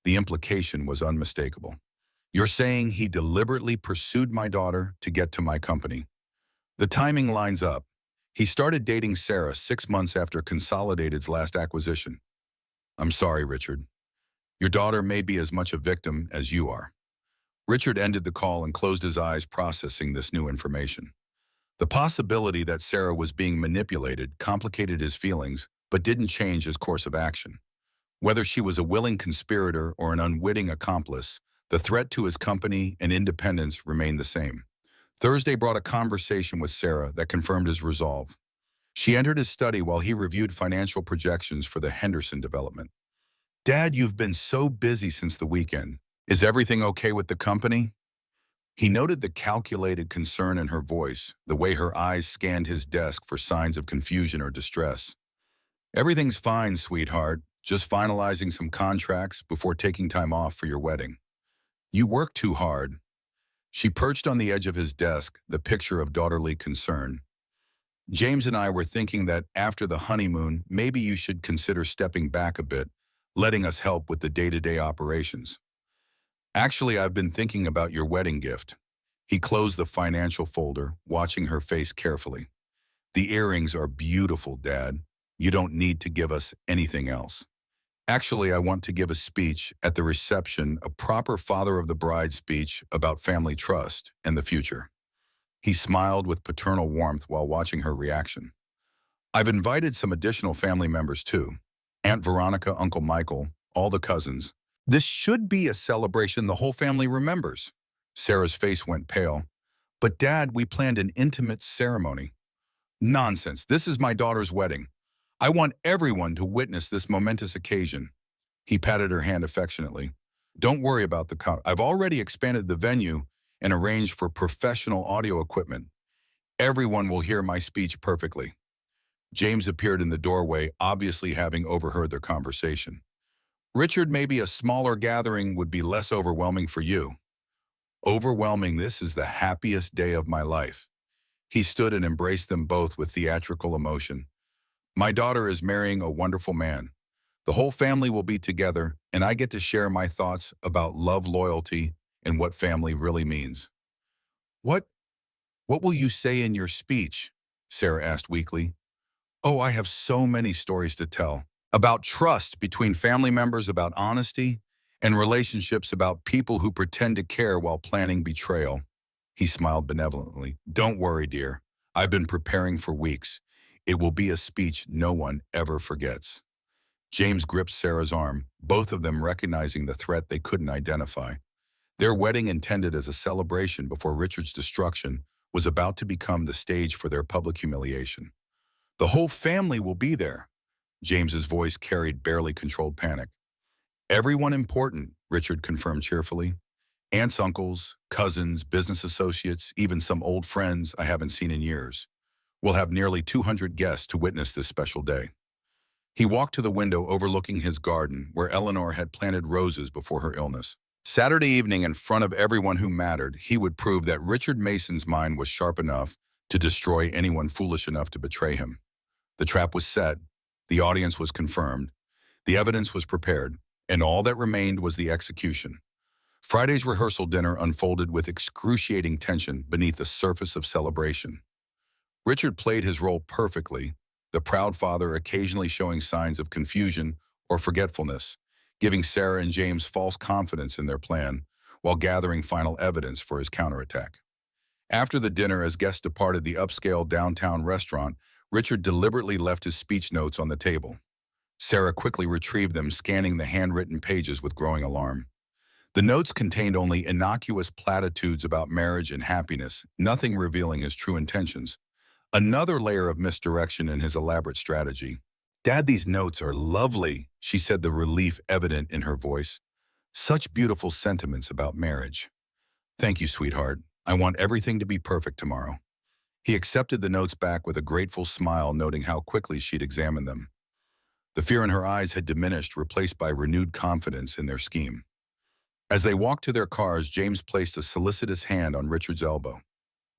The implication was unmistakable. You're saying he deliberately pursued my daughter to get to my company. The timing lines up. He started dating Sarah 6 months after Consolidated's last acquisition. I'm sorry, Richard. Your daughter may be as much a victim as you are. Richard ended the call and closed his eyes, processing this new information. The possibility that Sarah was being manipulated complicated his feelings, but didn't change his course of action. Whether she was a willing conspirator or an unwitting accomplice, the threat to his company and independence remained the same. Thursday brought a conversation with Sarah that confirmed his resolve. She entered his study while he reviewed financial projections for the Henderson development. Dad, you've been so busy since the weekend. Is everything okay with the company? He noted the calculated concern in her voice, the way her eyes scanned his desk for signs of confusion or distress. Everything's fine, sweetheart. Just finalizing some contracts before taking time off for your wedding. You work too hard. She perched on the edge of his desk, the picture of daughterly concern. James and I were thinking that after the honeymoon, maybe you should consider stepping back a bit, letting us help with the day-to-day operations. Actually, I've been thinking about your wedding gift. He closed the financial folder, watching her face carefully. The earrings are beautiful, Dad. You don't need to give us anything else. Actually, I want to give a speech at the reception, a proper father of the bride speech about family trust and the future. He smiled with paternal warmth while watching her reaction. I've invited some additional family members too. Aunt Veronica, Uncle Michael, all the cousins. This should be a celebration the whole family remembers. Sarah's face went pale. But Dad, we planned an intimate ceremony. Nonsense, this is my daughter's wedding. I want everyone to witness this momentous occasion. He patted her hand affectionately. Don't worry about the cut. I've already expanded the venue and arranged for professional audio equipment. Everyone will hear my speech perfectly. James appeared in the doorway, obviously having overheard their conversation. Richard, maybe a smaller gathering would be less overwhelming for you. Overwhelming, this is the happiest day of my life. He stood and embraced them both with theatrical emotion. My daughter is marrying a wonderful man. The whole family will be together, and I get to share my thoughts about love, loyalty, and what family really means. What will you say in your speech? Sarah asked weakly. Oh, I have so many stories to tell. About trust between family members, about honesty, and relationships, about people who pretend to care while planning betrayal. He smiled benevolently. Don't worry, dear. I've been preparing for weeks. It will be a speech no one ever forgets. James gripped Sarah's arm, both of them recognizing the threat they couldn't identify. Their wedding, intended as a celebration before Richard's destruction, was about to become the stage for their public humiliation. The whole family will be there. James's voice carried barely controlled panic. Everyone important, Richard confirmed cheerfully. Aunts, uncles, cousins, business associates, even some old friends I haven't seen in years. We'll have nearly 200 guests to witness this special day. He walked to the window overlooking his garden, where Eleanor had planted roses before her illness. Saturday evening, in front of everyone who mattered, he would prove that Richard Mason's mind was sharp enough to destroy anyone foolish enough to betray him. The trap was set, the audience was confirmed, the evidence was prepared, and all that remained was the execution. Friday's rehearsal dinner unfolded with excruciating tension beneath the surface of celebration. Richard played his role perfectly, the proud father occasionally showing signs of confusion or forgetfulness, giving Sarah and James false confidence in their plan, while gathering final evidence for his counterattack. After the dinner, as guests departed the upscale downtown restaurant, Richard deliberately left his speech notes on the table. Sarah quickly retrieved them, scanning the handwritten pages with growing alarm. The notes contained only innocuous platitudes about marriage and happiness, nothing revealing his true intentions. Another layer of misdirection in his elaborate strategy. Dad, these notes are lovely, she said, the relief evident in her voice. Such beautiful sentiments about marriage. Thank you, sweetheart. I want everything to be perfect tomorrow. He accepted the notes back with a grateful smile, noting how quickly she'd examined them. The fear in her eyes had diminished, replaced by renewed confidence in their scheme. As they walked to their cars, James placed a solicitous hand on Richard's elbow.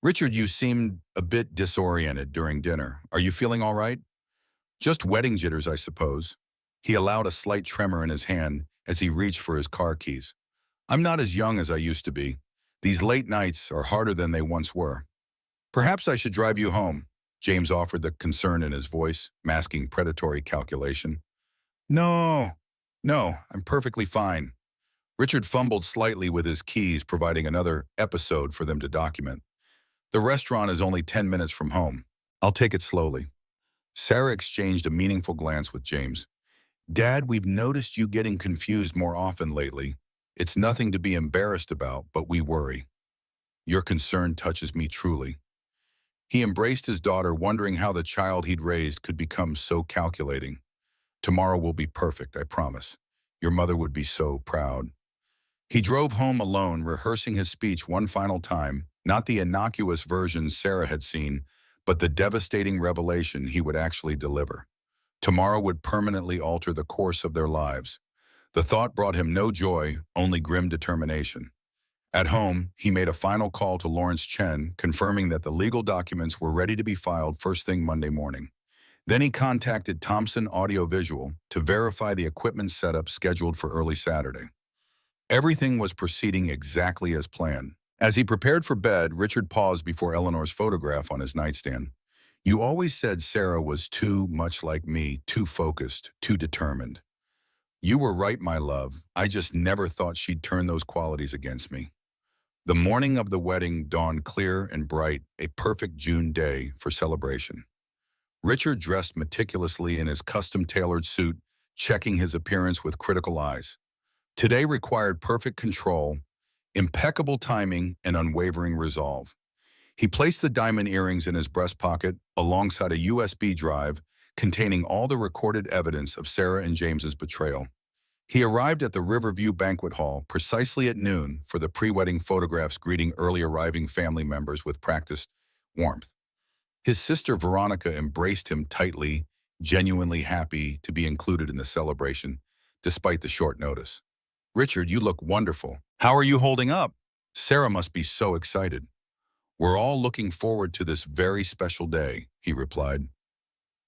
"Richard, you seemed a bit disoriented during dinner. Are you feeling all right?" "Just wedding jitters, I suppose." He allowed a slight tremor in his hand as he reached for his car keys. "I'm not as young as I used to be. These late nights are harder than they once were." "Perhaps I should drive you home," James offered, the concern in his voice, masking predatory calculation. "No, no, I'm perfectly fine." Richard fumbled slightly with his keys, providing another episode for them to document. "The restaurant is only 10 minutes from home. I'll take it slowly." Sarah exchanged a meaningful glance with James. "Dad, we've noticed you getting confused more often lately. It's nothing to be embarrassed about, but we worry. Your concern touches me truly." He embraced his daughter, wondering how the child he'd raised could become so calculating. "Tomorrow will be perfect, I promise. Your mother would be so proud." He drove home alone, rehearsing his speech one final time, not the innocuous version Sarah had seen, but the devastating revelation he would actually deliver. Tomorrow would permanently alter the course of their lives. The thought brought him no joy, only grim determination. At home, he made a final call to Lawrence Chen, confirming that the legal documents were ready to be filed first thing Monday morning. Then he contacted Thompson Audiovisual to verify the equipment setup scheduled for early Saturday. Everything was proceeding exactly as planned. As he prepared for bed, Richard paused before Eleanor's photograph on his nightstand. "You always said Sarah was too much like me, too focused, too determined." "You were right, my love. I just never thought she'd turn those qualities against me." The morning of the wedding dawned clear and bright, a perfect June day for celebration. Richard dressed meticulously in his custom-tailored suit, checking his appearance with critical eyes. Today required perfect control, impeccable timing, and unwavering resolve. He placed the diamond earrings in his breast pocket alongside a USB drive containing all the recorded evidence of Sarah and James's betrayal. He arrived at the Riverview Banquet Hall precisely at noon for the pre-wedding photographs, greeting early arriving family members with practiced warmth. His sister Veronica embraced him tightly, genuinely happy to be included in the celebration, despite the short notice. "Richard, you look wonderful. How are you holding up?" "Sarah must be so excited." "We're all looking forward to this very special day," he replied,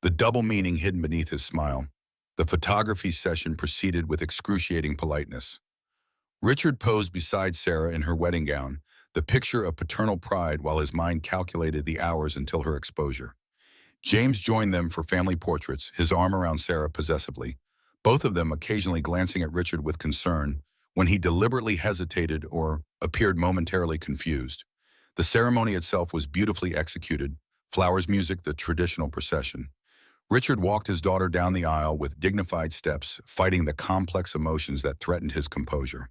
the double meaning hidden beneath his smile. The photography session proceeded with excruciating politeness. Richard posed beside Sarah in her wedding gown, the picture of paternal pride, while his mind calculated the hours until her exposure. James joined them for family portraits, his arm around Sarah possessively, both of them occasionally glancing at Richard with concern when he deliberately hesitated or appeared momentarily confused. The ceremony itself was beautifully executed, flowers, music, the traditional procession. Richard walked his daughter down the aisle with dignified steps, fighting the complex emotions that threatened his composure.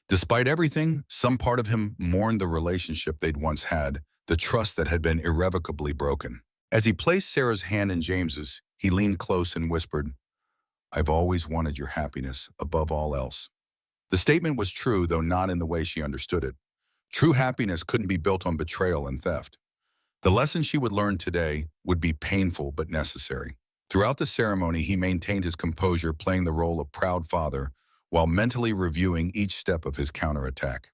Despite everything, some part of him mourned the relationship they'd once had, the trust that had been irrevocably broken. As he placed Sarah's hand in James's, he leaned close and whispered, "I've always wanted your happiness above all else." The statement was true, though not in the way she understood it. True happiness couldn't be built on betrayal and theft. The lesson she would learn today would be painful but necessary. Throughout the ceremony, he maintained his composure, playing the role of proud father while mentally reviewing each step of his counterattack.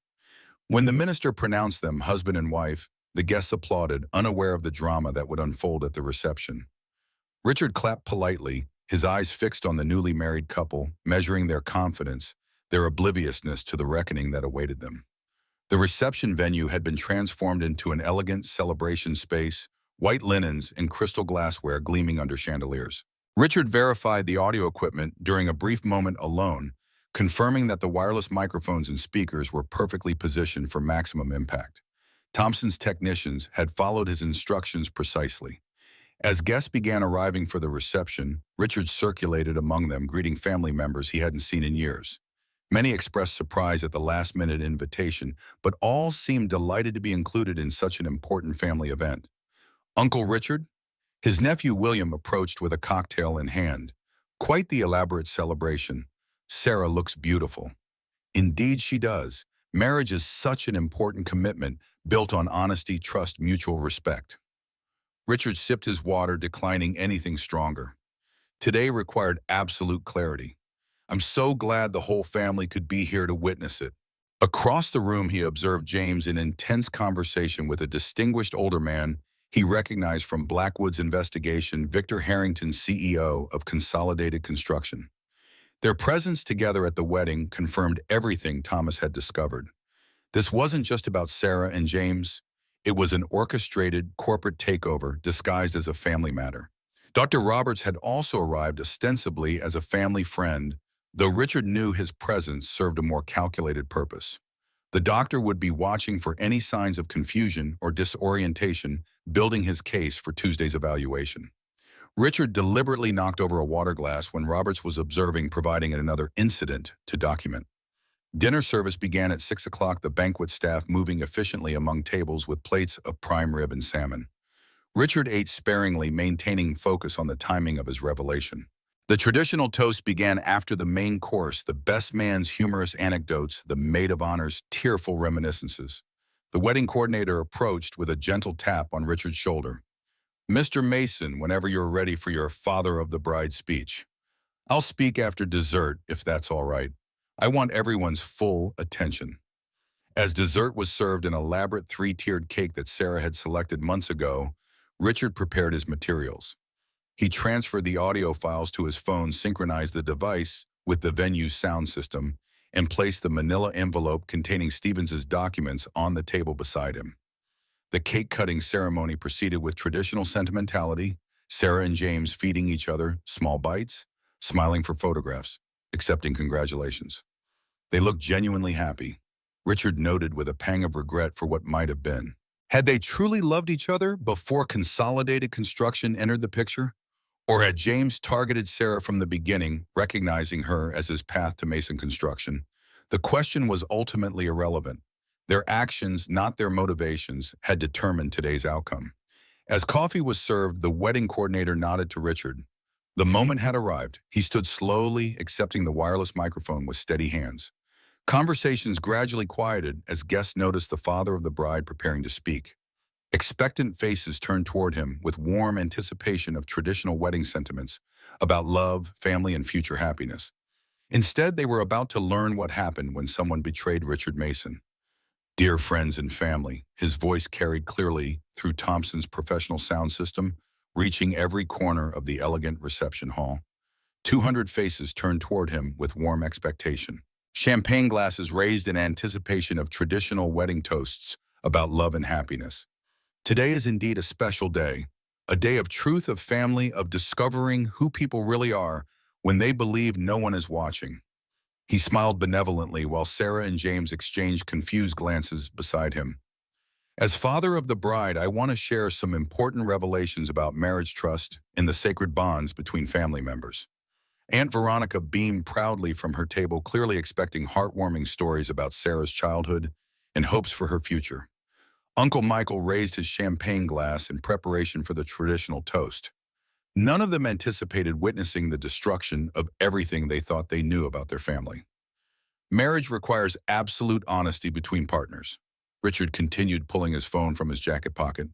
When the minister pronounced them husband and wife, the guests applauded, unaware of the drama that would unfold at the reception. Richard clapped politely, his eyes fixed on the newly married couple, measuring their confidence, their obliviousness to the reckoning that awaited them. The reception venue had been transformed into an elegant celebration space, white linens and crystal glassware gleaming under chandeliers. Richard verified the audio equipment during a brief moment alone, confirming that the wireless microphones and speakers were perfectly positioned for maximum impact. Thompson's technicians had followed his instructions precisely. As guests began arriving for the reception, Richard circulated among them, greeting family members he hadn't seen in years. Many expressed surprise at the last-minute invitation, but all seemed delighted to be included in such an important family event. Uncle Richard? His nephew William approached with a cocktail in hand. "Quite the elaborate celebration. Sarah looks beautiful." "Indeed she does. Marriage is such an important commitment, built on honesty, trust, mutual respect." Richard sipped his water, declining anything stronger. Today required absolute clarity. "I'm so glad the whole family could be here to witness it." Across the room, he observed James in intense conversation with a distinguished older man he recognized from Blackwood's investigation, Victor Harrington, CEO of Consolidated Construction. Their presence together at the wedding confirmed everything Thomas had discovered. This wasn't just about Sarah and James. It was an orchestrated corporate takeover disguised as a family matter. Dr. Roberts had also arrived ostensibly as a family friend, though Richard knew his presence served a more calculated purpose. The doctor would be watching for any signs of confusion or disorientation, building his case for Tuesday's evaluation. Richard deliberately knocked over a water glass when Roberts was observing, providing another incident to document. Dinner service began at 6 o'clock, the banquet staff moving efficiently among tables with plates of prime rib and salmon. Richard ate sparingly, maintaining focus on the timing of his revelation. The traditional toast began after the main course, the best man's humorous anecdotes, the maid of honor's tearful reminiscences. The wedding coordinator approached with a gentle tap on Richard's shoulder. "Mr. Mason, whenever you're ready for your father of the bride speech. I'll speak after dessert, if that's all right. I want everyone's full attention." As dessert was served, an elaborate three-tiered cake that Sarah had selected months ago, Richard prepared his materials. He transferred the audio files to his phone, synchronized the device with the venue's sound system, and placed the manila envelope containing Stevens's documents on the table beside him. The cake-cutting ceremony proceeded with traditional sentimentality, Sarah and James feeding each other small bites, smiling for photographs, accepting congratulations. They looked genuinely happy, Richard noted with a pang of regret for what might have been. Had they truly loved each other before Consolidated Construction entered the picture? Or had James targeted Sarah from the beginning, recognizing her as his path to Mason Construction? The question was ultimately irrelevant. Their actions, not their motivations, had determined today's outcome. As coffee was served, the wedding coordinator nodded to Richard. The moment had arrived. He stood slowly, accepting the wireless microphone with steady hands. Conversations gradually quieted as guests noticed the father of the bride preparing to speak. Expectant faces turned toward him with warm anticipation of traditional wedding sentiments about love, family, and future happiness. Instead, they were about to learn what happened when someone betrayed Richard Mason. "Dear friends and family," his voice carried clearly through Thompson's professional sound system, reaching every corner of the elegant reception hall. 200 faces turned toward him with warm expectation. Champagne glasses raised in anticipation of traditional wedding toasts about love and happiness. Today is indeed a special day, a day of truth, of family, of discovering who people really are when they believe no one is watching. He smiled benevolently while Sarah and James exchanged confused glances beside him. "As father of the bride, I want to share some important revelations about marriage trust and the sacred bonds between family members." Aunt Veronica beamed proudly from her table, clearly expecting heartwarming stories about Sarah's childhood and hopes for her future. Uncle Michael raised his champagne glass in preparation for the traditional toast. None of them anticipated witnessing the destruction of everything they thought they knew about their family. "Marriage requires absolute honesty between partners." Richard continued, pulling his phone from his jacket pocket.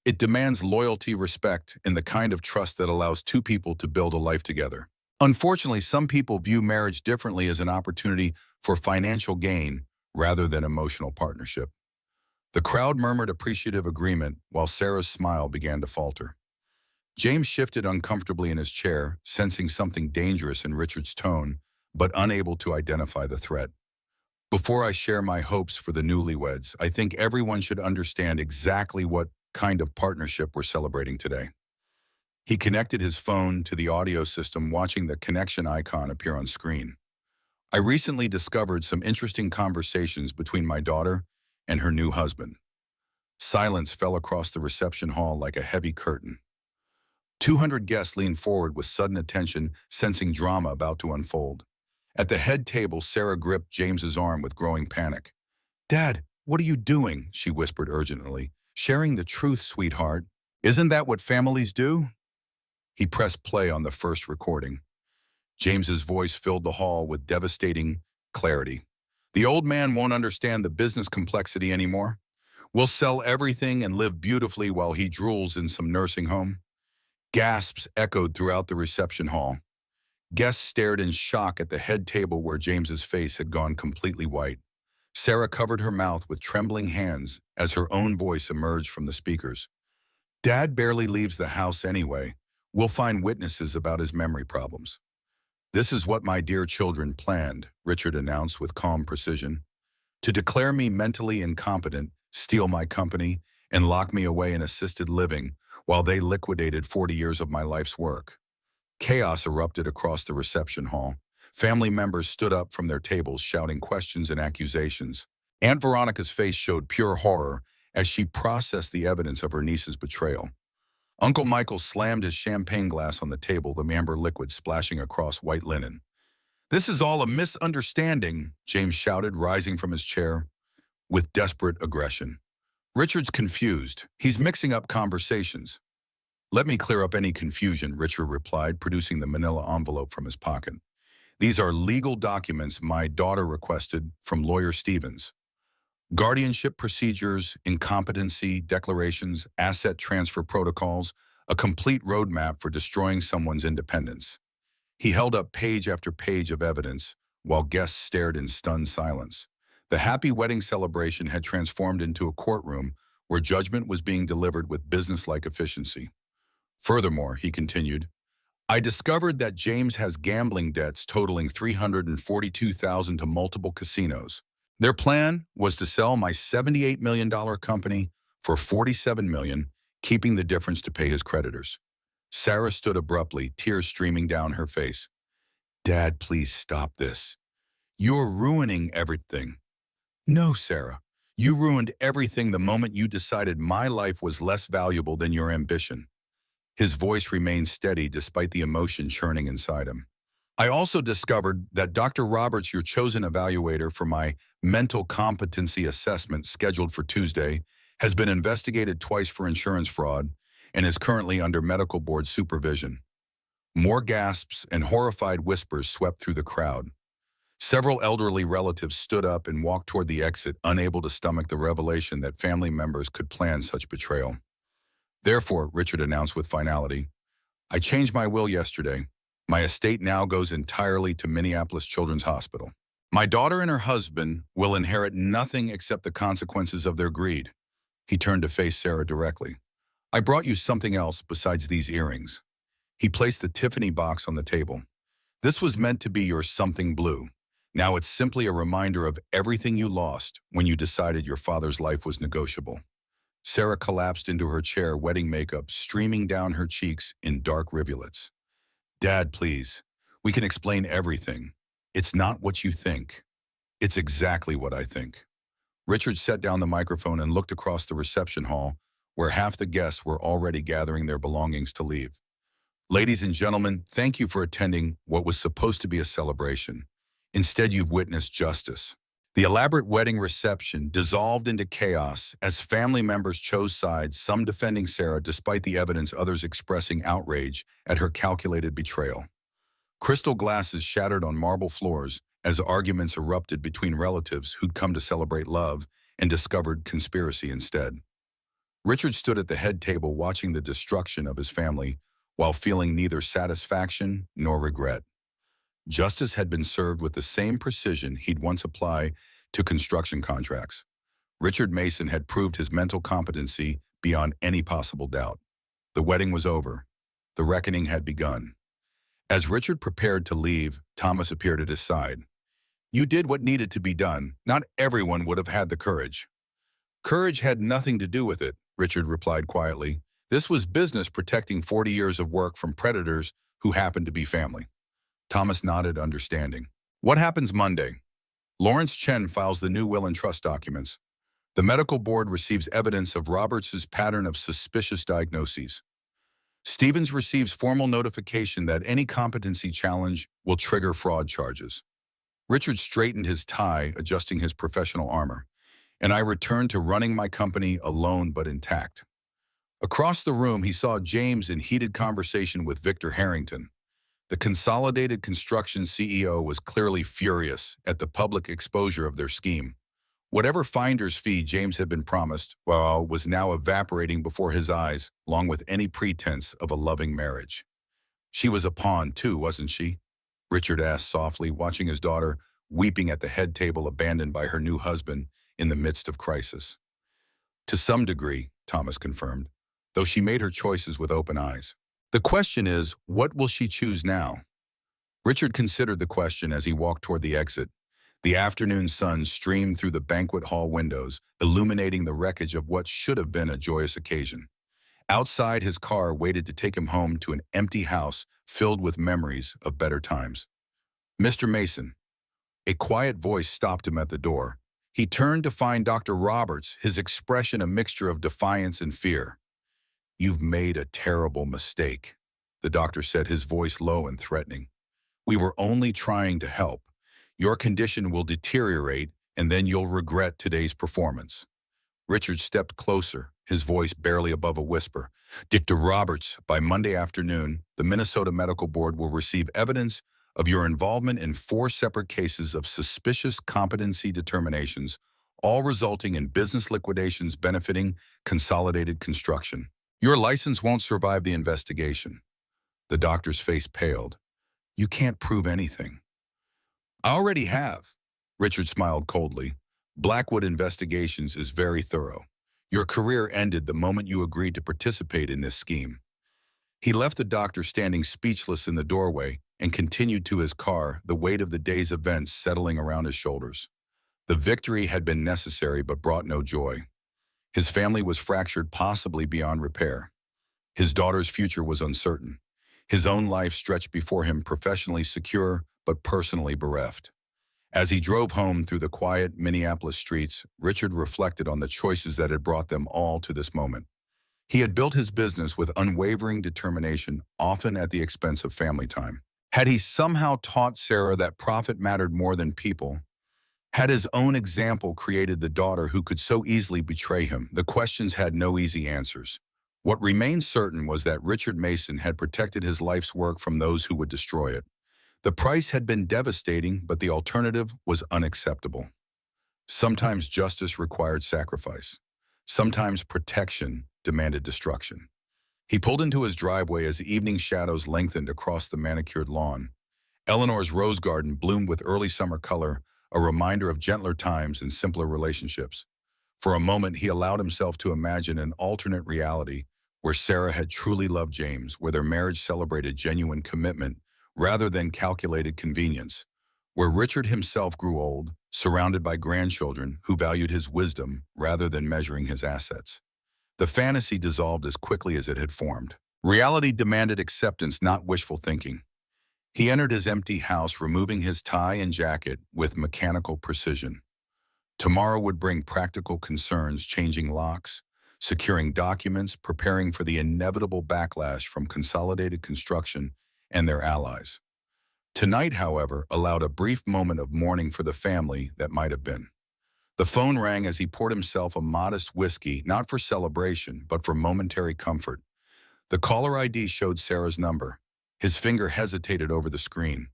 "It demands loyalty, respect, and the kind of trust that allows two people to build a life together. Unfortunately, some people view marriage differently, as an opportunity for financial gain rather than emotional partnership." The crowd murmured appreciative agreement while Sarah's smile began to falter. James shifted uncomfortably in his chair, sensing something dangerous in Richard's tone, but unable to identify the threat. "Before I share my hopes for the newlyweds, I think everyone should understand exactly what kind of partnership we're celebrating today." He connected his phone to the audio system, watching the connection icon appear on screen. "I recently discovered some interesting conversations between my daughter and her new husband." Silence fell across the reception hall like a heavy curtain. 200 guests leaned forward with sudden attention, sensing drama about to unfold. At the head table, Sarah gripped James's arm with growing panic. "Dad, what are you doing?" she whispered urgently. "Sharing the truth, sweetheart. Isn't that what families do?" He pressed play on the first recording. James's voice filled the hall with devastating clarity. "The old man won't understand the business complexity anymore. We'll sell everything and live beautifully while he drools in some nursing home." Gasps echoed throughout the reception hall. Guests stared in shock at the head table where James's face had gone completely white. Sarah covered her mouth with trembling hands as her own voice emerged from the speakers. Dad barely leaves the house anyway. We'll find witnesses about his memory problems. This is what my dear children planned, Richard announced with calm precision. To declare me mentally incompetent, steal my company, and lock me away in assisted living while they liquidated 40 years of my life's work. Chaos erupted across the reception hall. Family members stood up from their tables shouting questions and accusations. Aunt Veronica's face showed pure horror as she processed the evidence of her niece's betrayal. Uncle Michael slammed his champagne glass on the table, the amber liquid splashing across white linen. This is all a misunderstanding, James shouted, rising from his chair with desperate aggression. Richard's confused. He's mixing up conversations. Let me clear up any confusion, Richard replied, producing the manila envelope from his pocket. These are legal documents my daughter requested from lawyer Stevens. Guardianship procedures, incompetency declarations, asset transfer protocols, a complete roadmap for destroying someone's independence. He held up page after page of evidence, while guests stared in stunned silence. The happy wedding celebration had transformed into a courtroom where judgment was being delivered with businesslike efficiency. Furthermore, he continued, I discovered that James has gambling debts totaling $342,000 to multiple casinos. Their plan was to sell my $78 million company for $47 million, keeping the difference to pay his creditors. Sarah stood abruptly, tears streaming down her face. Dad, please stop this. You're ruining everything. No, Sarah. You ruined everything the moment you decided my life was less valuable than your ambition. His voice remained steady despite the emotion churning inside him. I also discovered that Dr. Roberts, your chosen evaluator for my mental competency assessment scheduled for Tuesday, has been investigated twice for insurance fraud and is currently under medical board supervision. More gasps and horrified whispers swept through the crowd. Several elderly relatives stood up and walked toward the exit, unable to stomach the revelation that family members could plan such betrayal. Therefore, Richard announced with finality, I changed my will yesterday. My estate now goes entirely to Minneapolis Children's Hospital. My daughter and her husband will inherit nothing except the consequences of their greed. He turned to face Sarah directly. I brought you something else besides these earrings. He placed the Tiffany box on the table. This was meant to be your something blue. Now it's simply a reminder of everything you lost when you decided your father's life was negotiable. Sarah collapsed into her chair, wedding makeup streaming down her cheeks in dark rivulets. Dad, please. We can explain everything. It's not what you think. It's exactly what I think. Richard set down the microphone and looked across the reception hall, where half the guests were already gathering their belongings to leave. Ladies and gentlemen, thank you for attending what was supposed to be a celebration. Instead, you've witnessed justice. The elaborate wedding reception dissolved into chaos as family members chose sides, some defending Sarah despite the evidence, others expressing outrage at her calculated betrayal. Crystal glasses shattered on marble floors as arguments erupted between relatives who'd come to celebrate love and discovered conspiracy instead. Richard stood at the head table watching the destruction of his family while feeling neither satisfaction nor regret. Justice had been served with the same precision he'd once applied to construction contracts. Richard Mason had proved his mental competency beyond any possible doubt. The wedding was over. The reckoning had begun. As Richard prepared to leave, Thomas appeared at his side. You did what needed to be done. Not everyone would have had the courage. Courage had nothing to do with it, Richard replied quietly. This was business protecting 40 years of work from predators who happened to be family. Thomas nodded, understanding. What happens Monday? Lawrence Chen files the new will and trust documents. The medical board receives evidence of Roberts' pattern of suspicious diagnoses. Stevens receives formal notification that any competency challenge will trigger fraud charges. Richard straightened his tie, adjusting his professional armor, and I returned to running my company alone but intact. Across the room, he saw James in heated conversation with Victor Harrington. The Consolidated Construction CEO was clearly furious at the public exposure of their scheme. Whatever finder's fee James had been promised, was now evaporating before his eyes, along with any pretense of a loving marriage. She was a pawn too, wasn't she? Richard asked softly, watching his daughter weeping at the head table abandoned by her new husband in the midst of crisis. To some degree, Thomas confirmed, though she made her choices with open eyes. The question is, what will she choose now? Richard considered the question as he walked toward the exit. The afternoon sun streamed through the banquet hall windows, illuminating the wreckage of what should have been a joyous occasion. Outside, his car waited to take him home to an empty house filled with memories of better times. "Mr. Mason." A quiet voice stopped him at the door. He turned to find Dr. Roberts, his expression a mixture of defiance and fear. "You've made a terrible mistake," the doctor said, his voice low and threatening. "We were only trying to help. Your condition will deteriorate, and then you'll regret today's performance." Richard stepped closer, his voice barely above a whisper. "Dr. Roberts, by Monday afternoon, the Minnesota Medical Board will receive evidence of your involvement in 4 separate cases of suspicious competency determinations, all resulting in business liquidations benefiting Consolidated Construction. Your license won't survive the investigation." The doctor's face paled. "You can't prove anything." "I already have." Richard smiled coldly. "Blackwood Investigations is very thorough. Your career ended the moment you agreed to participate in this scheme." He left the doctor standing speechless in the doorway and continued to his car, the weight of the day's events settling around his shoulders. The victory had been necessary but brought no joy. His family was fractured possibly beyond repair. His daughter's future was uncertain. His own life stretched before him, professionally secure but personally bereft. As he drove home through the quiet Minneapolis streets, Richard reflected on the choices that had brought them all to this moment. He had built his business with unwavering determination, often at the expense of family time. Had he somehow taught Sarah that profit mattered more than people? Had his own example created the daughter who could so easily betray him? The questions had no easy answers. What remained certain was that Richard Mason had protected his life's work from those who would destroy it. The price had been devastating, but the alternative was unacceptable. Sometimes justice required sacrifice. Sometimes protection demanded destruction. He pulled into his driveway as evening shadows lengthened across the manicured lawn. Eleanor's rose garden bloomed with early summer color, a reminder of gentler times and simpler relationships. For a moment, he allowed himself to imagine an alternate reality where Sarah had truly loved James, where their marriage celebrated genuine commitment rather than calculated convenience, where Richard himself grew old, surrounded by grandchildren who valued his wisdom rather than measuring his assets. The fantasy dissolved as quickly as it had formed. Reality demanded acceptance, not wishful thinking. He entered his empty house, removing his tie and jacket with mechanical precision. Tomorrow would bring practical concerns, changing locks, securing documents, preparing for the inevitable backlash from Consolidated Construction and their allies. Tonight, however, allowed a brief moment of mourning for the family that might have been. The phone rang as he poured himself a modest whiskey, not for celebration, but for momentary comfort. The caller ID showed Sarah's number. His finger hesitated over the screen.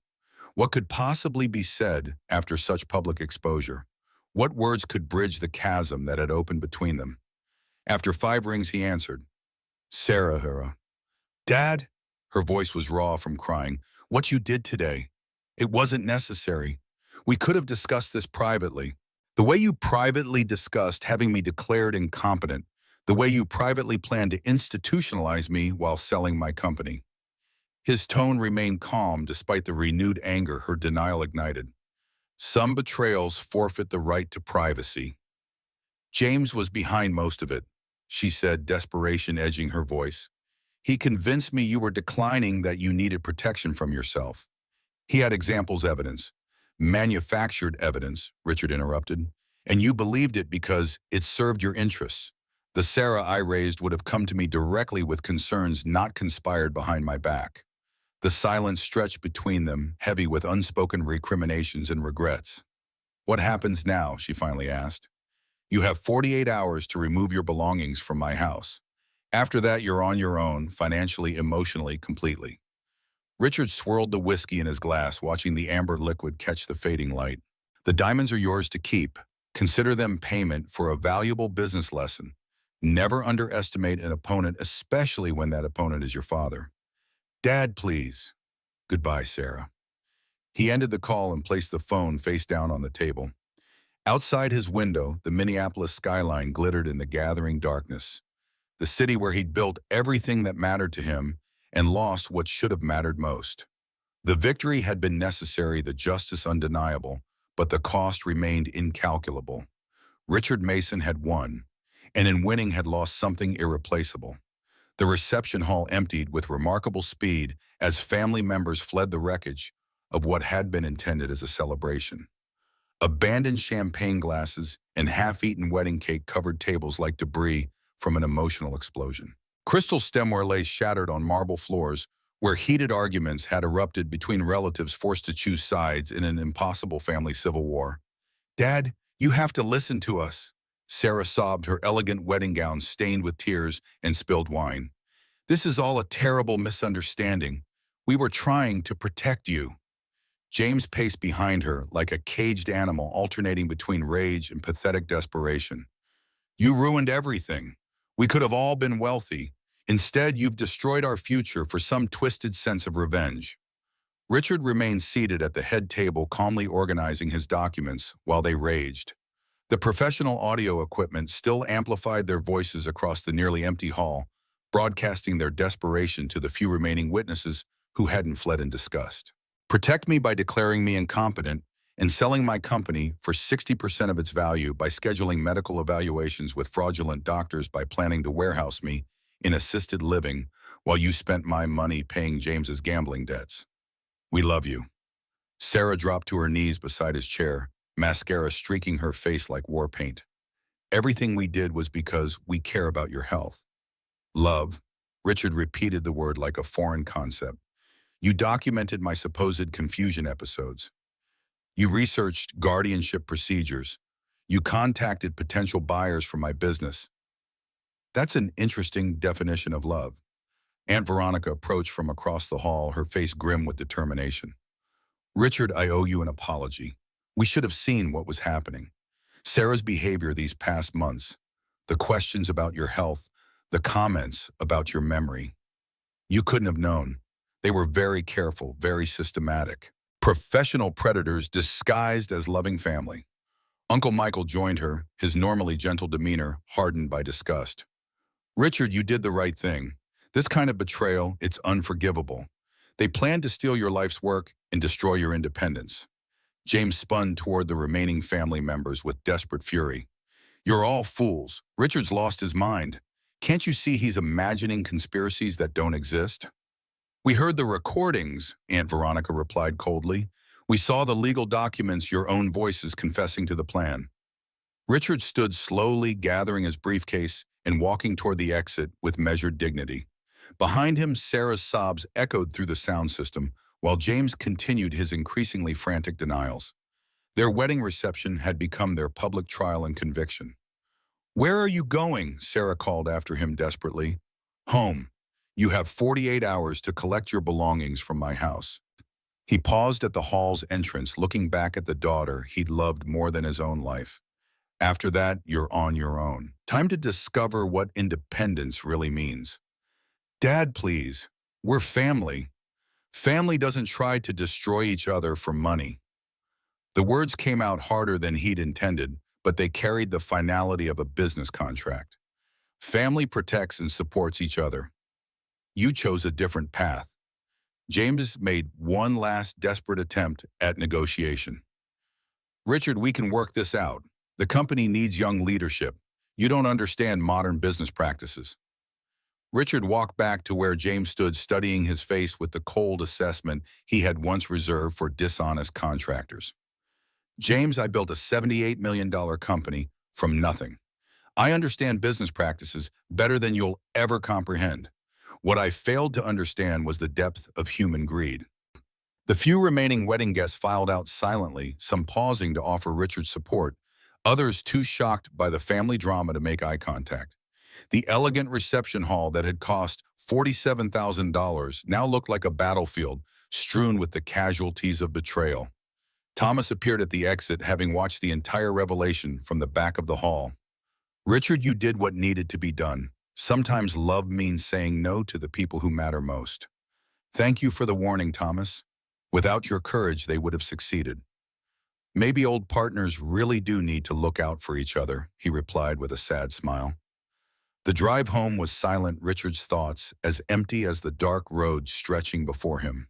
What could possibly be said after such public exposure? What words could bridge the chasm that had opened between them? After 5 rings, he answered. "Sarah." "Dad?" Her voice was raw from crying. "What you did today, it wasn't necessary. We could have discussed this privately. The way you privately discussed having me declared incompetent, the way you privately planned to institutionalize me while selling my company." His tone remained calm despite the renewed anger her denial ignited. "Some betrayals forfeit the right to privacy." "James was behind most of it," she said, desperation edging her voice. "He convinced me you were declining, that you needed protection from yourself." "He had examples, evidence." "Manufactured evidence," Richard interrupted. "And you believed it because it served your interests. The Sarah I raised would have come to me directly with concerns not conspired behind my back." The silence stretched between them, heavy with unspoken recriminations and regrets. "What happens now?" she finally asked. "You have 48 hours to remove your belongings from my house. After that, you're on your own, financially, emotionally, completely." Richard swirled the whiskey in his glass, watching the amber liquid catch the fading light. "The diamonds are yours to keep. Consider them payment for a valuable business lesson. Never underestimate an opponent, especially when that opponent is your father." "Dad, please." "Goodbye, Sarah." He ended the call and placed the phone face down on the table. Outside his window, the Minneapolis skyline glittered in the gathering darkness. The city where he'd built everything that mattered to him and lost what should have mattered most. The victory had been necessary, the justice undeniable, but the cost remained incalculable. Richard Mason had won, and in winning had lost something irreplaceable. The reception hall emptied with remarkable speed as family members fled the wreckage of what had been intended as a celebration. Abandoned champagne glasses and half-eaten wedding cake covered tables like debris from an emotional explosion. Crystal stemware lay shattered on marble floors where heated arguments had erupted between relatives forced to choose sides in an impossible family civil war. "Dad, you have to listen to us," Sarah sobbed, her elegant wedding gown stained with tears and spilled wine. "This is all a terrible misunderstanding. We were trying to protect you." James paced behind her like a caged animal, alternating between rage and pathetic desperation. "You ruined everything. We could have all been wealthy. Instead, you've destroyed our future for some twisted sense of revenge." Richard remained seated at the head table, calmly organizing his documents while they raged. The professional audio equipment still amplified their voices across the nearly empty hall, broadcasting their desperation to the few remaining witnesses who hadn't fled in disgust. "Protect me by declaring me incompetent and selling my company for 60% of its value, by scheduling medical evaluations with fraudulent doctors, by planning to warehouse me in assisted living while you spent my money paying James's gambling debts. We love you." Sarah dropped to her knees beside his chair, mascara streaking her face like war paint. "Everything we did was because we care about your health." "Love." Richard repeated the word like a foreign concept. "You documented my supposed confusion episodes. You researched guardianship procedures. You contacted potential buyers for my business." "That's an interesting definition of love." Aunt Veronica approached from across the hall, her face grim with determination. "Richard, I owe you an apology. We should have seen what was happening. Sarah's behavior these past months, the questions about your health, the comments about your memory. You couldn't have known. They were very careful, very systematic. Professional predators disguised as loving family." Uncle Michael joined her, his normally gentle demeanor hardened by disgust. "Richard, you did the right thing. This kind of betrayal, it's unforgivable. They planned to steal your life's work and destroy your independence." James spun toward the remaining family members with desperate fury. "You're all fools. Richard's lost his mind. Can't you see he's imagining conspiracies that don't exist?" "We heard the recordings," Aunt Veronica replied coldly. "We saw the legal documents, your own voices confessing to the plan." Richard stood slowly, gathering his briefcase and walking toward the exit with measured dignity. Behind him, Sarah's sobs echoed through the sound system, while James continued his increasingly frantic denials. Their wedding reception had become their public trial and conviction. "Where are you going?" Sarah called after him desperately. "Home. You have 48 hours to collect your belongings from my house." He paused at the hall's entrance, looking back at the daughter he'd loved more than his own life. "After that, you're on your own. Time to discover what independence really means." "Dad, please. We're family. Family doesn't try to destroy each other for money." The words came out harder than he'd intended, but they carried the finality of a business contract. Family protects and supports each other. You chose a different path. James made one last desperate attempt at negotiation. "Richard, we can work this out. The company needs young leadership. You don't understand modern business practices." Richard walked back to where James stood, studying his face with the cold assessment he had once reserved for dishonest contractors. "James, I built a $78 million company from nothing. I understand business practices better than you'll ever comprehend. What I failed to understand was the depth of human greed." The few remaining wedding guests filed out silently, some pausing to offer Richard support, others too shocked by the family drama to make eye contact. The elegant reception hall that had cost $47,000 now looked like a battlefield, strewn with the casualties of betrayal. Thomas appeared at the exit, having watched the entire revelation from the back of the hall. "Richard, you did what needed to be done. Sometimes love means saying no to the people who matter most." "Thank you for the warning, Thomas." Without your courage, they would have succeeded. Maybe old partners really do need to look out for each other, he replied with a sad smile. The drive home was silent, Richard's thoughts as empty as the dark road stretching before him.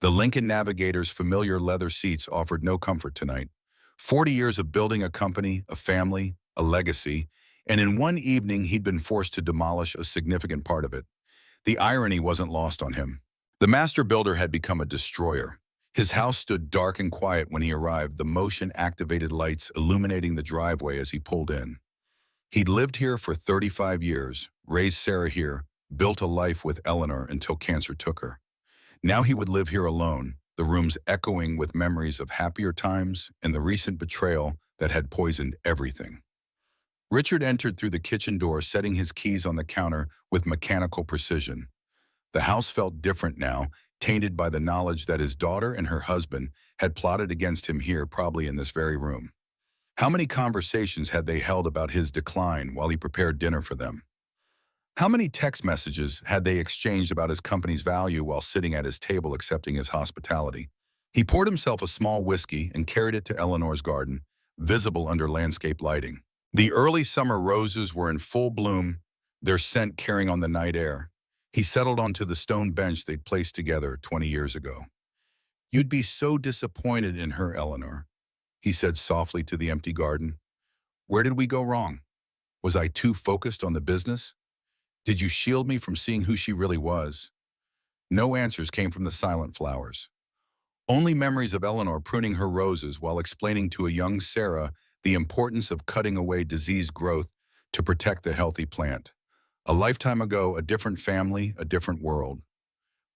The Lincoln Navigator's familiar leather seats offered no comfort tonight. 40 years of building a company, a family, a legacy, and in one evening he'd been forced to demolish a significant part of it. The irony wasn't lost on him. The master builder had become a destroyer. His house stood dark and quiet when he arrived, the motion-activated lights illuminating the driveway as he pulled in. He'd lived here for 35 years, raised Sarah here, built a life with Eleanor until cancer took her. Now he would live here alone, the rooms echoing with memories of happier times and the recent betrayal that had poisoned everything. Richard entered through the kitchen door, setting his keys on the counter with mechanical precision. The house felt different now, tainted by the knowledge that his daughter and her husband had plotted against him here, probably in this very room. How many conversations had they held about his decline while he prepared dinner for them? How many text messages had they exchanged about his company's value while sitting at his table accepting his hospitality? He poured himself a small whiskey and carried it to Eleanor's garden, visible under landscape lighting. The early summer roses were in full bloom, their scent carrying on the night air. He settled onto the stone bench they'd placed together 20 years ago. "You'd be so disappointed in her, Eleanor," he said softly to the empty garden. "Where did we go wrong? Was I too focused on the business? Did you shield me from seeing who she really was?" No answers came from the silent flowers. Only memories of Eleanor pruning her roses while explaining to a young Sarah the importance of cutting away diseased growth to protect the healthy plant. A lifetime ago, a different family, a different world.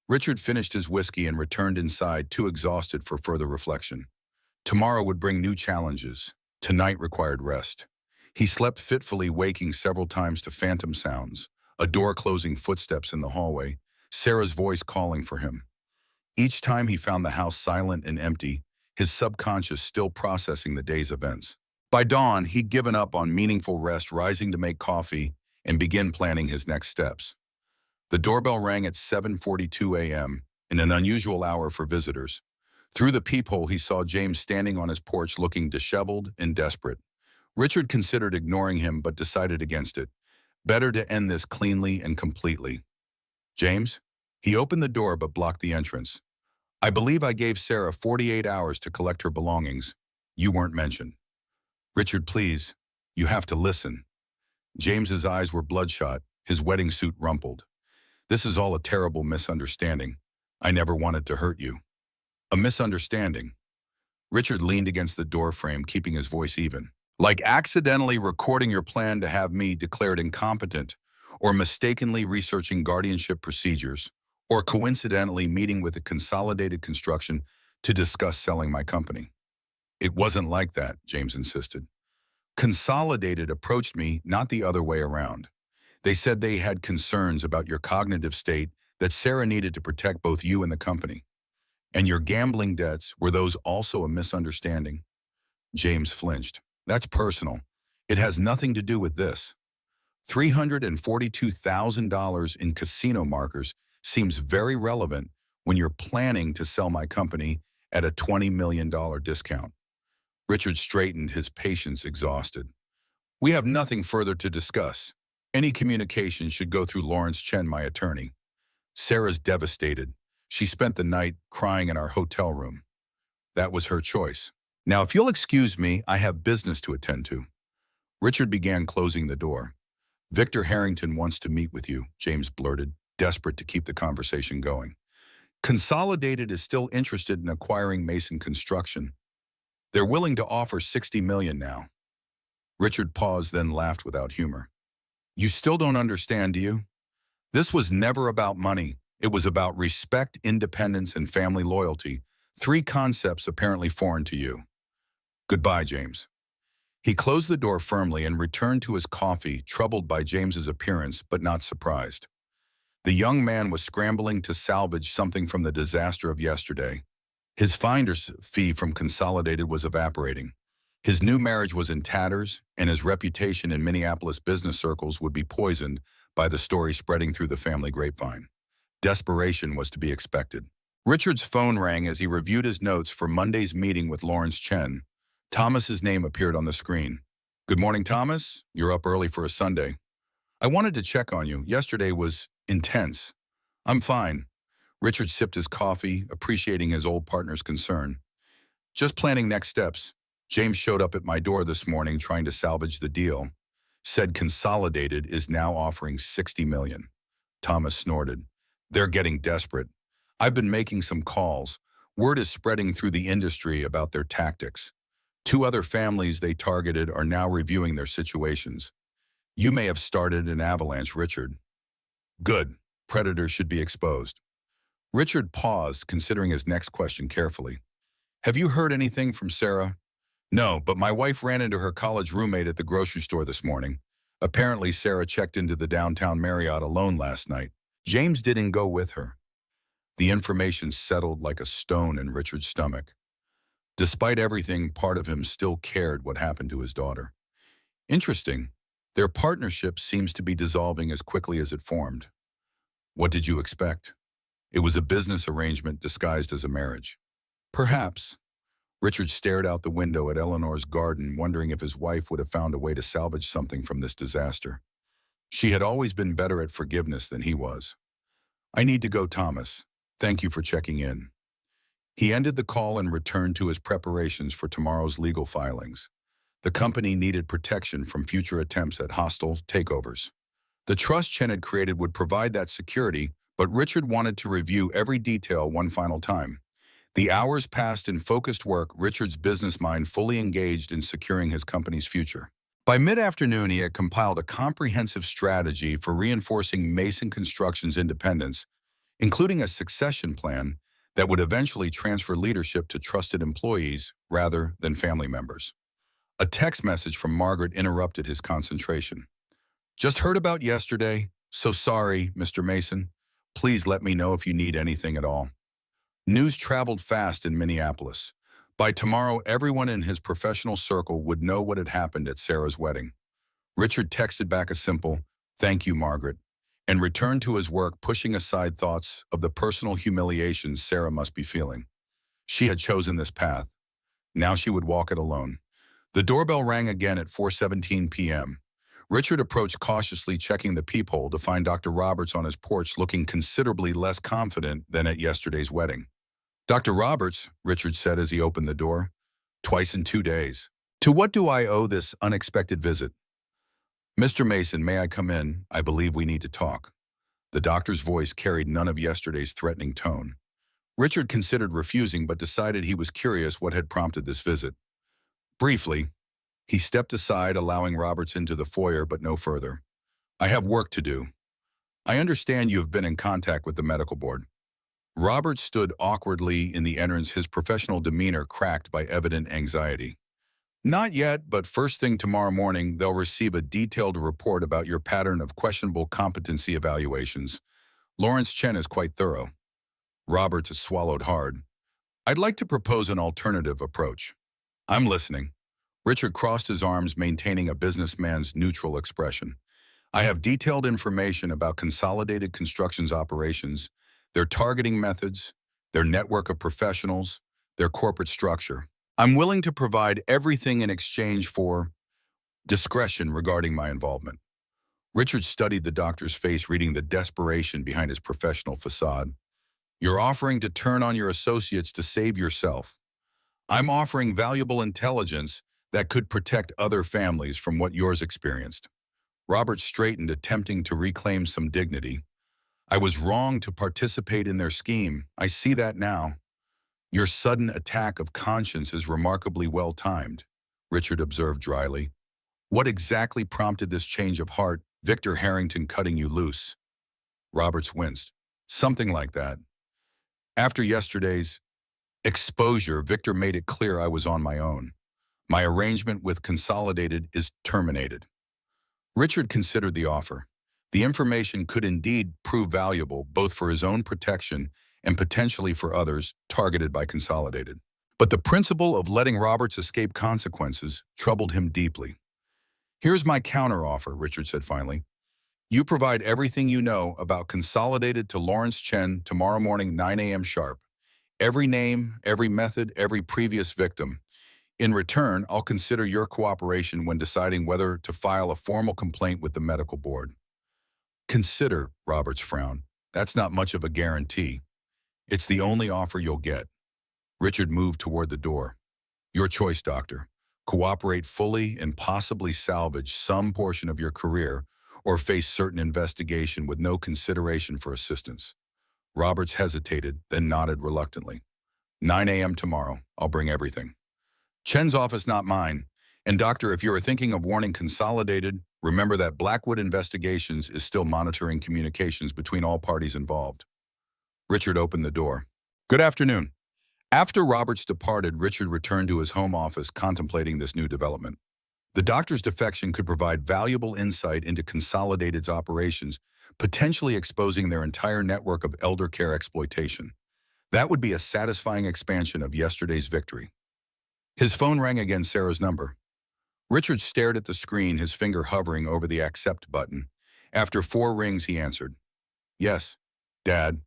Richard finished his whiskey and returned inside, too exhausted for further reflection. Tomorrow would bring new challenges. Tonight required rest. He slept fitfully, waking several times to phantom sounds, a door closing, footsteps in the hallway, Sarah's voice calling for him. Each time he found the house silent and empty, his subconscious still processing the day's events. By dawn, he'd given up on meaningful rest, rising to make coffee and begin planning his next steps. The doorbell rang at 7:42 a.m., in an unusual hour for visitors. Through the peephole, he saw James standing on his porch looking disheveled and desperate. Richard considered ignoring him but decided against it. Better to end this cleanly and completely. "James?" He opened the door but blocked the entrance. "I believe I gave Sarah 48 hours to collect her belongings. You weren't mentioned." "Richard, please. You have to listen." James's eyes were bloodshot, his wedding suit rumpled. "This is all a terrible misunderstanding. I never wanted to hurt you." "A misunderstanding?" Richard leaned against the door frame, keeping his voice even. "Like accidentally recording your plan to have me declared incompetent, or mistakenly researching guardianship procedures, or coincidentally meeting with a Consolidated Construction to discuss selling my company." "It wasn't like that," James insisted. "Consolidated approached me, not the other way around. They said they had concerns about your cognitive state, that Sarah needed to protect both you and the company. And your gambling debts, were those also a misunderstanding?" James flinched. "That's personal. It has nothing to do with this." $342,000 in casino markers seems very relevant when you're planning to sell my company at a $20 million discount. Richard straightened, his patience exhausted. "We have nothing further to discuss. Any communication should go through Lawrence Chen, my attorney. Sarah's devastated. She spent the night crying in our hotel room. That was her choice. Now, if you'll excuse me, I have business to attend to." Richard began closing the door. "Victor Harrington wants to meet with you," James blurted, desperate to keep the conversation going. "Consolidated is still interested in acquiring Mason Construction. They're willing to offer $60 million now." Richard paused, then laughed without humor. "You still don't understand, do you? This was never about money. It was about respect, independence, and family loyalty, three concepts apparently foreign to you. Goodbye, James." He closed the door firmly and returned to his coffee, troubled by James's appearance, but not surprised. The young man was scrambling to salvage something from the disaster of yesterday. His finder's fee from Consolidated was evaporating. His new marriage was in tatters, and his reputation in Minneapolis business circles would be poisoned by the story spreading through the family grapevine. Desperation was to be expected. Richard's phone rang as he reviewed his notes for Monday's meeting with Lawrence Chen. Thomas's name appeared on the screen. "Good morning, Thomas. You're up early for a Sunday. I wanted to check on you. Yesterday was intense." "I'm fine." Richard sipped his coffee, appreciating his old partner's concern. "Just planning next steps. James showed up at my door this morning trying to salvage the deal. Said Consolidated is now offering $60 million. Thomas snorted. "They're getting desperate. I've been making some calls. Word is spreading through the industry about their tactics. 2 other families they targeted are now reviewing their situations. You may have started an avalanche, Richard." "Good. Predators should be exposed." Richard paused, considering his next question carefully. "Have you heard anything from Sarah?" "No, but my wife ran into her college roommate at the grocery store this morning. Apparently, Sarah checked into the downtown Marriott alone last night. James didn't go with her." The information settled like a stone in Richard's stomach. Despite everything, part of him still cared what happened to his daughter. Interesting. Their partnership seems to be dissolving as quickly as it formed. What did you expect? It was a business arrangement disguised as a marriage. Perhaps. Richard stared out the window at Eleanor's garden, wondering if his wife would have found a way to salvage something from this disaster. She had always been better at forgiveness than he was. "I need to go, Thomas. Thank you for checking in." He ended the call and returned to his preparations for tomorrow's legal filings. The company needed protection from future attempts at hostile takeovers. The trust Chen had created would provide that security, but Richard wanted to review every detail one final time. The hours passed in focused work, Richard's business mind fully engaged in securing his company's future. By mid-afternoon, he had compiled a comprehensive strategy for reinforcing Mason Construction's independence, including a succession plan that would eventually transfer leadership to trusted employees rather than family members. A text message from Margaret interrupted his concentration. "Just heard about yesterday. So sorry, Mr. Mason. Please let me know if you need anything at all." News traveled fast in Minneapolis. By tomorrow, everyone in his professional circle would know what had happened at Sarah's wedding. Richard texted back a simple, "Thank you, Margaret," and returned to his work, pushing aside thoughts of the personal humiliation Sarah must be feeling. She had chosen this path. Now she would walk it alone. The doorbell rang again at 4:17 p.m. Richard approached cautiously, checking the peephole to find Dr. Roberts on his porch, looking considerably less confident than at yesterday's wedding. "Dr. Roberts," Richard said as he opened the door, "twice in 2 days. To what do I owe this unexpected visit?" "Mr. Mason, may I come in? I believe we need to talk." The doctor's voice carried none of yesterday's threatening tone. Richard considered refusing, but decided he was curious what had prompted this visit. Briefly, he stepped aside, allowing Roberts into the foyer, but no further. "I have work to do. I understand you have been in contact with the medical board." Roberts stood awkwardly in the entrance, his professional demeanor cracked by evident anxiety. "Not yet, but first thing tomorrow morning, they'll receive a detailed report about your pattern of questionable competency evaluations. Lawrence Chen is quite thorough." Roberts swallowed hard. "I'd like to propose an alternative approach." "I'm listening." Richard crossed his arms, maintaining a businessman's neutral expression. "I have detailed information about Consolidated Construction's operations, their targeting methods, their network of professionals, their corporate structure. I'm willing to provide everything in exchange for discretion regarding my involvement." Richard studied the doctor's face, reading the desperation behind his professional facade. "You're offering to turn on your associates to save yourself. I'm offering valuable intelligence that could protect other families from what yours experienced." Robert straightened, attempting to reclaim some dignity. "I was wrong to participate in their scheme. I see that now." "Your sudden attack of conscience is remarkably well-timed," Richard observed dryly. "What exactly prompted this change of heart? Victor Harrington cutting you loose?" Roberts winced. "Something like that. After yesterday's exposure, Victor made it clear I was on my own. My arrangement with Consolidated is terminated." Richard considered the offer. The information could indeed prove valuable, both for his own protection and potentially for others targeted by Consolidated. But the principle of letting Roberts escape consequences troubled him deeply. "Here's my counteroffer," Richard said finally. "You provide everything you know about Consolidated to Lawrence Chen tomorrow morning, 9 a.m. sharp. Every name, every method, every previous victim. In return, I'll consider your cooperation when deciding whether to file a formal complaint with the medical board. Consider, Roberts frowned. That's not much of a guarantee. It's the only offer you'll get. Richard moved toward the door. Your choice, doctor. Cooperate fully and possibly salvage some portion of your career or face certain investigation with no consideration for assistance. Roberts hesitated, then nodded reluctantly. 9 a.m. tomorrow. I'll bring everything. Chen's office, not mine. And doctor, if you are thinking of warning Consolidated, remember that Blackwood Investigations is still monitoring communications between all parties involved. Richard opened the door. Good afternoon. After Roberts departed, Richard returned to his home office contemplating this new development. The doctor's defection could provide valuable insight into Consolidated's operations, potentially exposing their entire network of elder care exploitation. That would be a satisfying expansion of yesterday's victory. His phone rang again, Sarah's number. Richard stared at the screen, his finger hovering over the accept button. After 4 rings, he answered. Yes, Dad.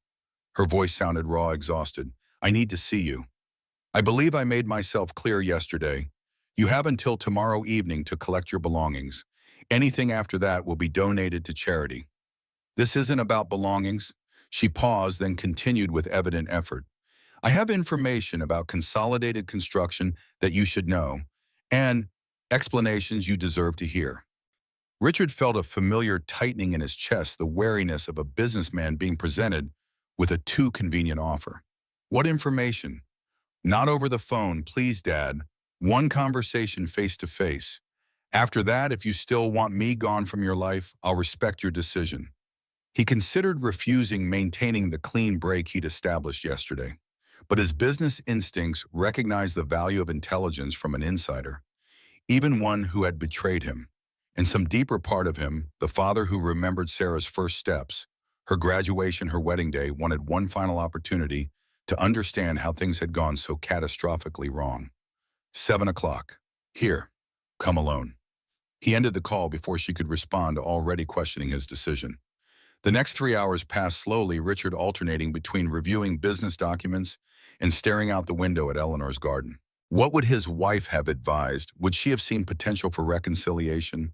Her voice sounded raw, exhausted. I need to see you. I believe I made myself clear yesterday. You have until tomorrow evening to collect your belongings. Anything after that will be donated to charity. This isn't about belongings. She paused, then continued with evident effort. I have information about Consolidated Construction that you should know, and explanations you deserve to hear. Richard felt a familiar tightening in his chest, the wariness of a businessman being presented with a too convenient offer. What information? Not over the phone, please, Dad. One conversation face to face. After that, if you still want me gone from your life, I'll respect your decision. He considered refusing maintaining the clean break he'd established yesterday, but his business instincts recognized the value of intelligence from an insider, even one who had betrayed him. In some deeper part of him, the father who remembered Sarah's first steps, her graduation, her wedding day, wanted one final opportunity to understand how things had gone so catastrophically wrong. 7 o'clock. Here. Come alone. He ended the call before she could respond, already questioning his decision. The next 3 hours passed slowly, Richard alternating between reviewing business documents and staring out the window at Eleanor's garden. What would his wife have advised? Would she have seen potential for reconciliation?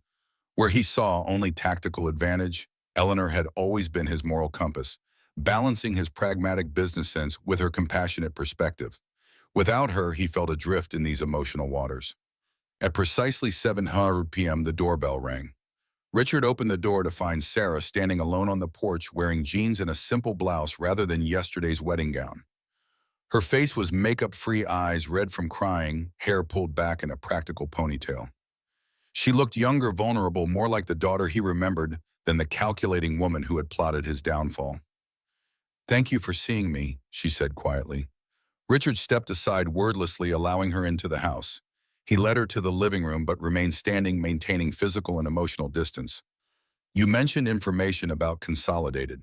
Where he saw only tactical advantage, Eleanor had always been his moral compass, balancing his pragmatic business sense with her compassionate perspective. Without her, he felt adrift in these emotional waters. At precisely 7:00 p.m., the doorbell rang. Richard opened the door to find Sarah standing alone on the porch wearing jeans and a simple blouse rather than yesterday's wedding gown. Her face was makeup-free, eyes red from crying, hair pulled back in a practical ponytail. She looked younger, vulnerable, more like the daughter he remembered than the calculating woman who had plotted his downfall. Thank you for seeing me, she said quietly. Richard stepped aside wordlessly, allowing her into the house. He led her to the living room but remained standing, maintaining physical and emotional distance. You mentioned information about Consolidated.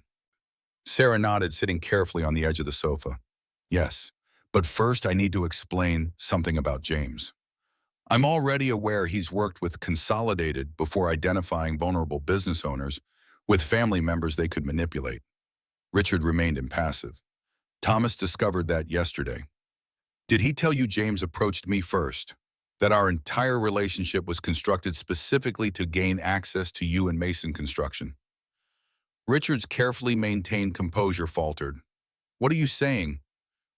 Sarah nodded, sitting carefully on the edge of the sofa. Yes, but first I need to explain something about James. I'm already aware he's worked with Consolidated before identifying vulnerable business owners with family members they could manipulate. Richard remained impassive. Thomas discovered that yesterday. Did he tell you James approached me first? That our entire relationship was constructed specifically to gain access to you and Mason Construction? Richard's carefully maintained composure faltered. What are you saying?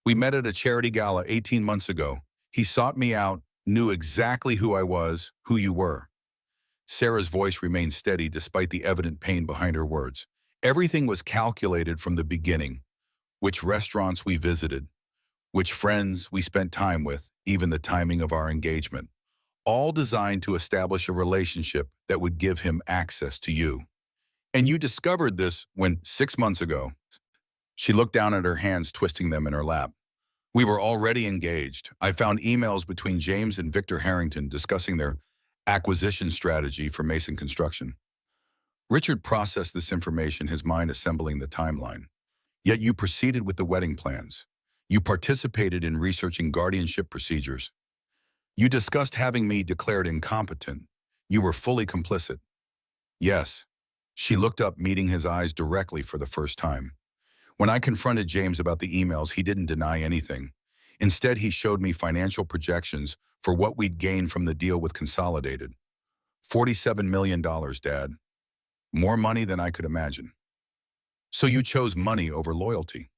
We met at a charity gala 18 months ago. He sought me out, knew exactly who I was, who you were. Sarah's voice remained steady despite the evident pain behind her words. Everything was calculated from the beginning. Which restaurants we visited, which friends we spent time with, even the timing of our engagement. All designed to establish a relationship that would give him access to you. And you discovered this when 6 months ago. She looked down at her hands, twisting them in her lap. We were already engaged. I found emails between James and Victor Harrington discussing their acquisition strategy for Mason Construction. Richard processed this information, his mind assembling the timeline. Yet you proceeded with the wedding plans. You participated in researching guardianship procedures. You discussed having me declared incompetent. You were fully complicit. Yes. She looked up, meeting his eyes directly for the first time. When I confronted James about the emails, he didn't deny anything. Instead, he showed me financial projections for what we'd gain from the deal with Consolidated. $47 million, Dad. More money than I could imagine. So you chose money over loyalty.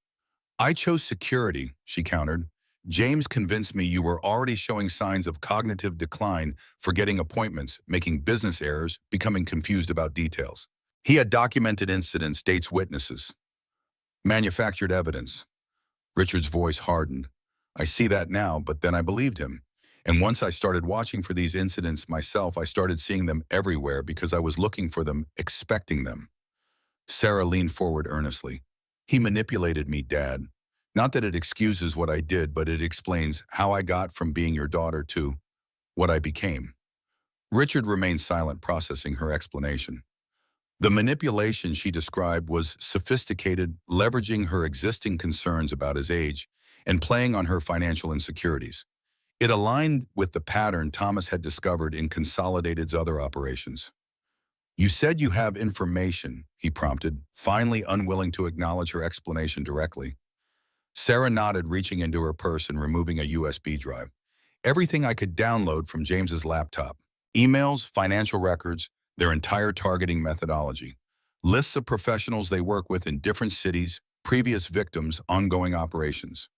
I chose security, she countered. James convinced me you were already showing signs of cognitive decline, forgetting appointments, making business errors, becoming confused about details. He had documented incidents, dates, witnesses, manufactured evidence. Richard's voice hardened. I see that now, but then I believed him. And once I started watching for these incidents myself, I started seeing them everywhere because I was looking for them, expecting them. Sarah leaned forward earnestly. He manipulated me, Dad. Not that it excuses what I did, but it explains how I got from being your daughter to what I became. Richard remained silent, processing her explanation. The manipulation she described was sophisticated, leveraging her existing concerns about his age and playing on her financial insecurities. It aligned with the pattern Thomas had discovered in Consolidated's other operations. You said you have information, he prompted, finally unwilling to acknowledge her explanation directly. Sarah nodded, reaching into her purse and removing a USB drive. Everything I could download from James's laptop. Emails, financial records, their entire targeting methodology. Lists of professionals they work with in different cities, previous victims, ongoing operations.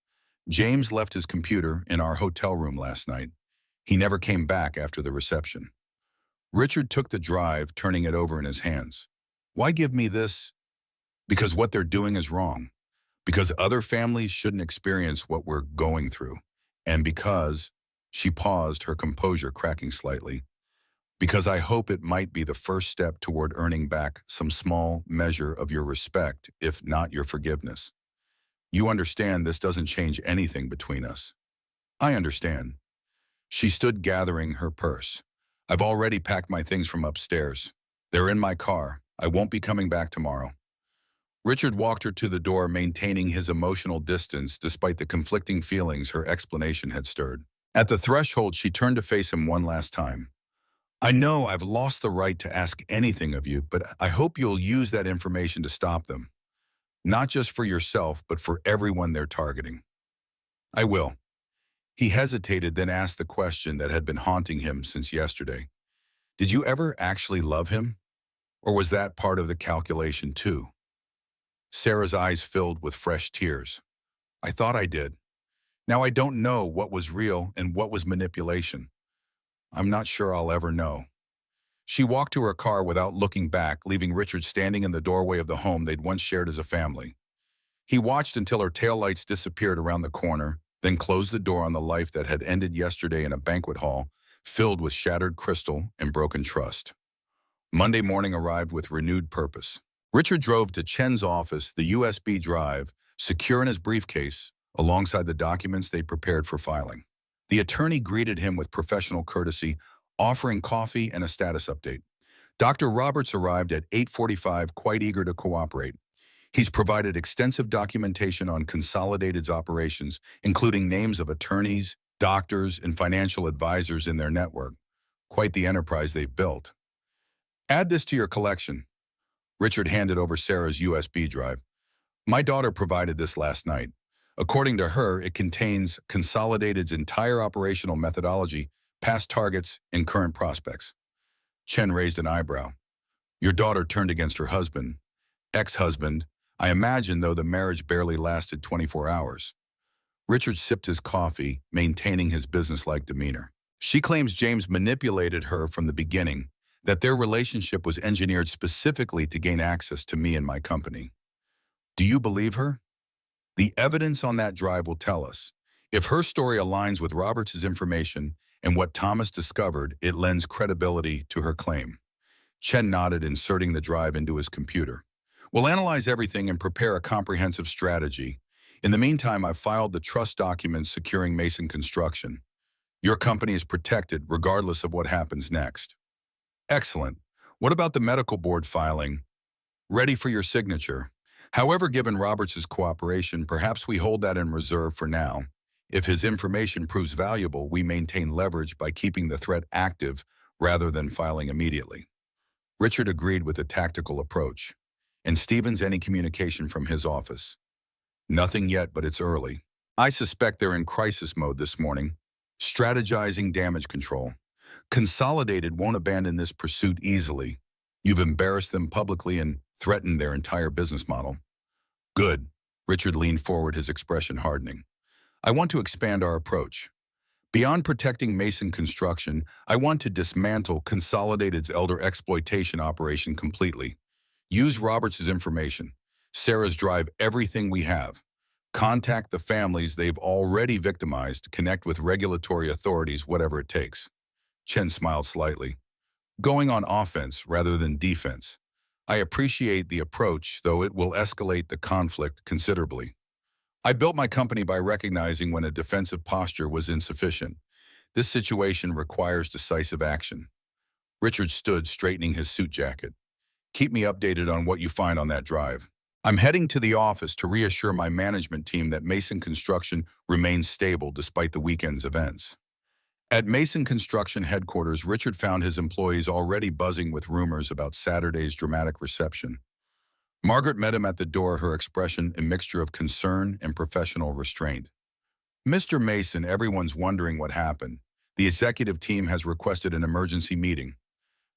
James left his computer in our hotel room last night. He never came back after the reception. Richard took the drive, turning it over in his hands. Why give me this? Because what they're doing is wrong. Because other families shouldn't experience what we're going through. And because, she paused, her composure cracking slightly, because I hope it might be the first step toward earning back some small measure of your respect, if not your forgiveness. You understand this doesn't change anything between us. I understand. She stood, gathering her purse. I've already packed my things from upstairs. They're in my car. I won't be coming back tomorrow. Richard walked her to the door, maintaining his emotional distance despite the conflicting feelings her explanation had stirred. At the threshold, she turned to face him one last time. I know I've lost the right to ask anything of you, but I hope you'll use that information to stop them. Not just for yourself, but for everyone they're targeting. I will. He hesitated, then asked the question that had been haunting him since yesterday. Did you ever actually love him? Or was that part of the calculation too? Sarah's eyes filled with fresh tears. I thought I did. Now I don't know what was real and what was manipulation. I'm not sure I'll ever know. She walked to her car without looking back, leaving Richard standing in the doorway of the home they'd once shared as a family. He watched until her taillights disappeared around the corner, then closed the door on the life that had ended yesterday in a banquet hall filled with shattered crystal and broken trust. Monday morning arrived with renewed purpose. Richard drove to Chen's office, the USB drive, secure in his briefcase, alongside the documents they prepared for filing. The attorney greeted him with professional courtesy, offering coffee and a status update. Dr. Roberts arrived at 8:45, quite eager to cooperate. He's provided extensive documentation on Consolidated's operations, including names of attorneys, doctors, and financial advisors in their network. Quite the enterprise they've built. Add this to your collection. Richard handed over Sarah's USB drive. My daughter provided this last night. According to her, it contains Consolidated's entire operational methodology, past targets, and current prospects. Chen raised an eyebrow. Your daughter turned against her husband, ex-husband. I imagine, though, the marriage barely lasted 24 hours. Richard sipped his coffee, maintaining his businesslike demeanor. She claims James manipulated her from the beginning, that their relationship was engineered specifically to gain access to me and my company. Do you believe her? The evidence on that drive will tell us. If her story aligns with Roberts' information and what Thomas discovered, it lends credibility to her claim. Chen nodded, inserting the drive into his computer. We'll analyze everything and prepare a comprehensive strategy. In the meantime, I've filed the trust documents securing Mason Construction. Your company is protected regardless of what happens next. Excellent. What about the medical board filing? Ready for your signature. However, given Roberts' cooperation, perhaps we hold that in reserve for now. If his information proves valuable, we maintain leverage by keeping the threat active rather than filing immediately. Richard agreed with a tactical approach. And Stevens, any communication from his office? Nothing yet, but it's early. I suspect they're in crisis mode this morning, strategizing damage control. Consolidated won't abandon this pursuit easily. You've embarrassed them publicly and threatened their entire business model. Good. Richard leaned forward, his expression hardening. I want to expand our approach. Beyond protecting Mason Construction, I want to dismantle Consolidated's elder exploitation operation completely. Use Roberts' information. Sarah's drive everything we have. Contact the families they've already victimized, connect with regulatory authorities, whatever it takes. Chen smiled slightly. Going on offense rather than defense. I appreciate the approach, though it will escalate the conflict considerably. I built my company by recognizing when a defensive posture was insufficient. This situation requires decisive action. Richard stood, straightening his suit jacket. Keep me updated on what you find on that drive. I'm heading to the office to reassure my management team that Mason Construction remains stable despite the weekend's events. At Mason Construction headquarters, Richard found his employees already buzzing with rumors about Saturday's dramatic reception. Margaret met him at the door, her expression a mixture of concern and professional restraint. Mr. Mason, everyone's wondering what happened. The executive team has requested an emergency meeting.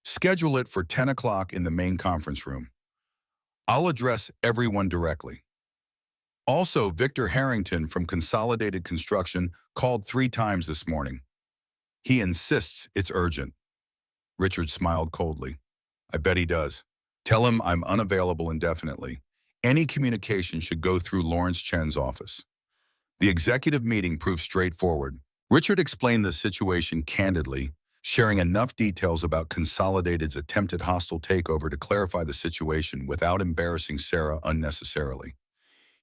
Schedule it for 10 o'clock in the main conference room. I'll address everyone directly. Also, Victor Harrington from Consolidated Construction called 3 times this morning. He insists it's urgent. Richard smiled coldly. I bet he does. Tell him I'm unavailable indefinitely. Any communication should go through Lawrence Chen's office. The executive meeting proved straightforward. Richard explained the situation candidly, sharing enough details about Consolidated's attempted hostile takeover to clarify the situation without embarrassing Sarah unnecessarily.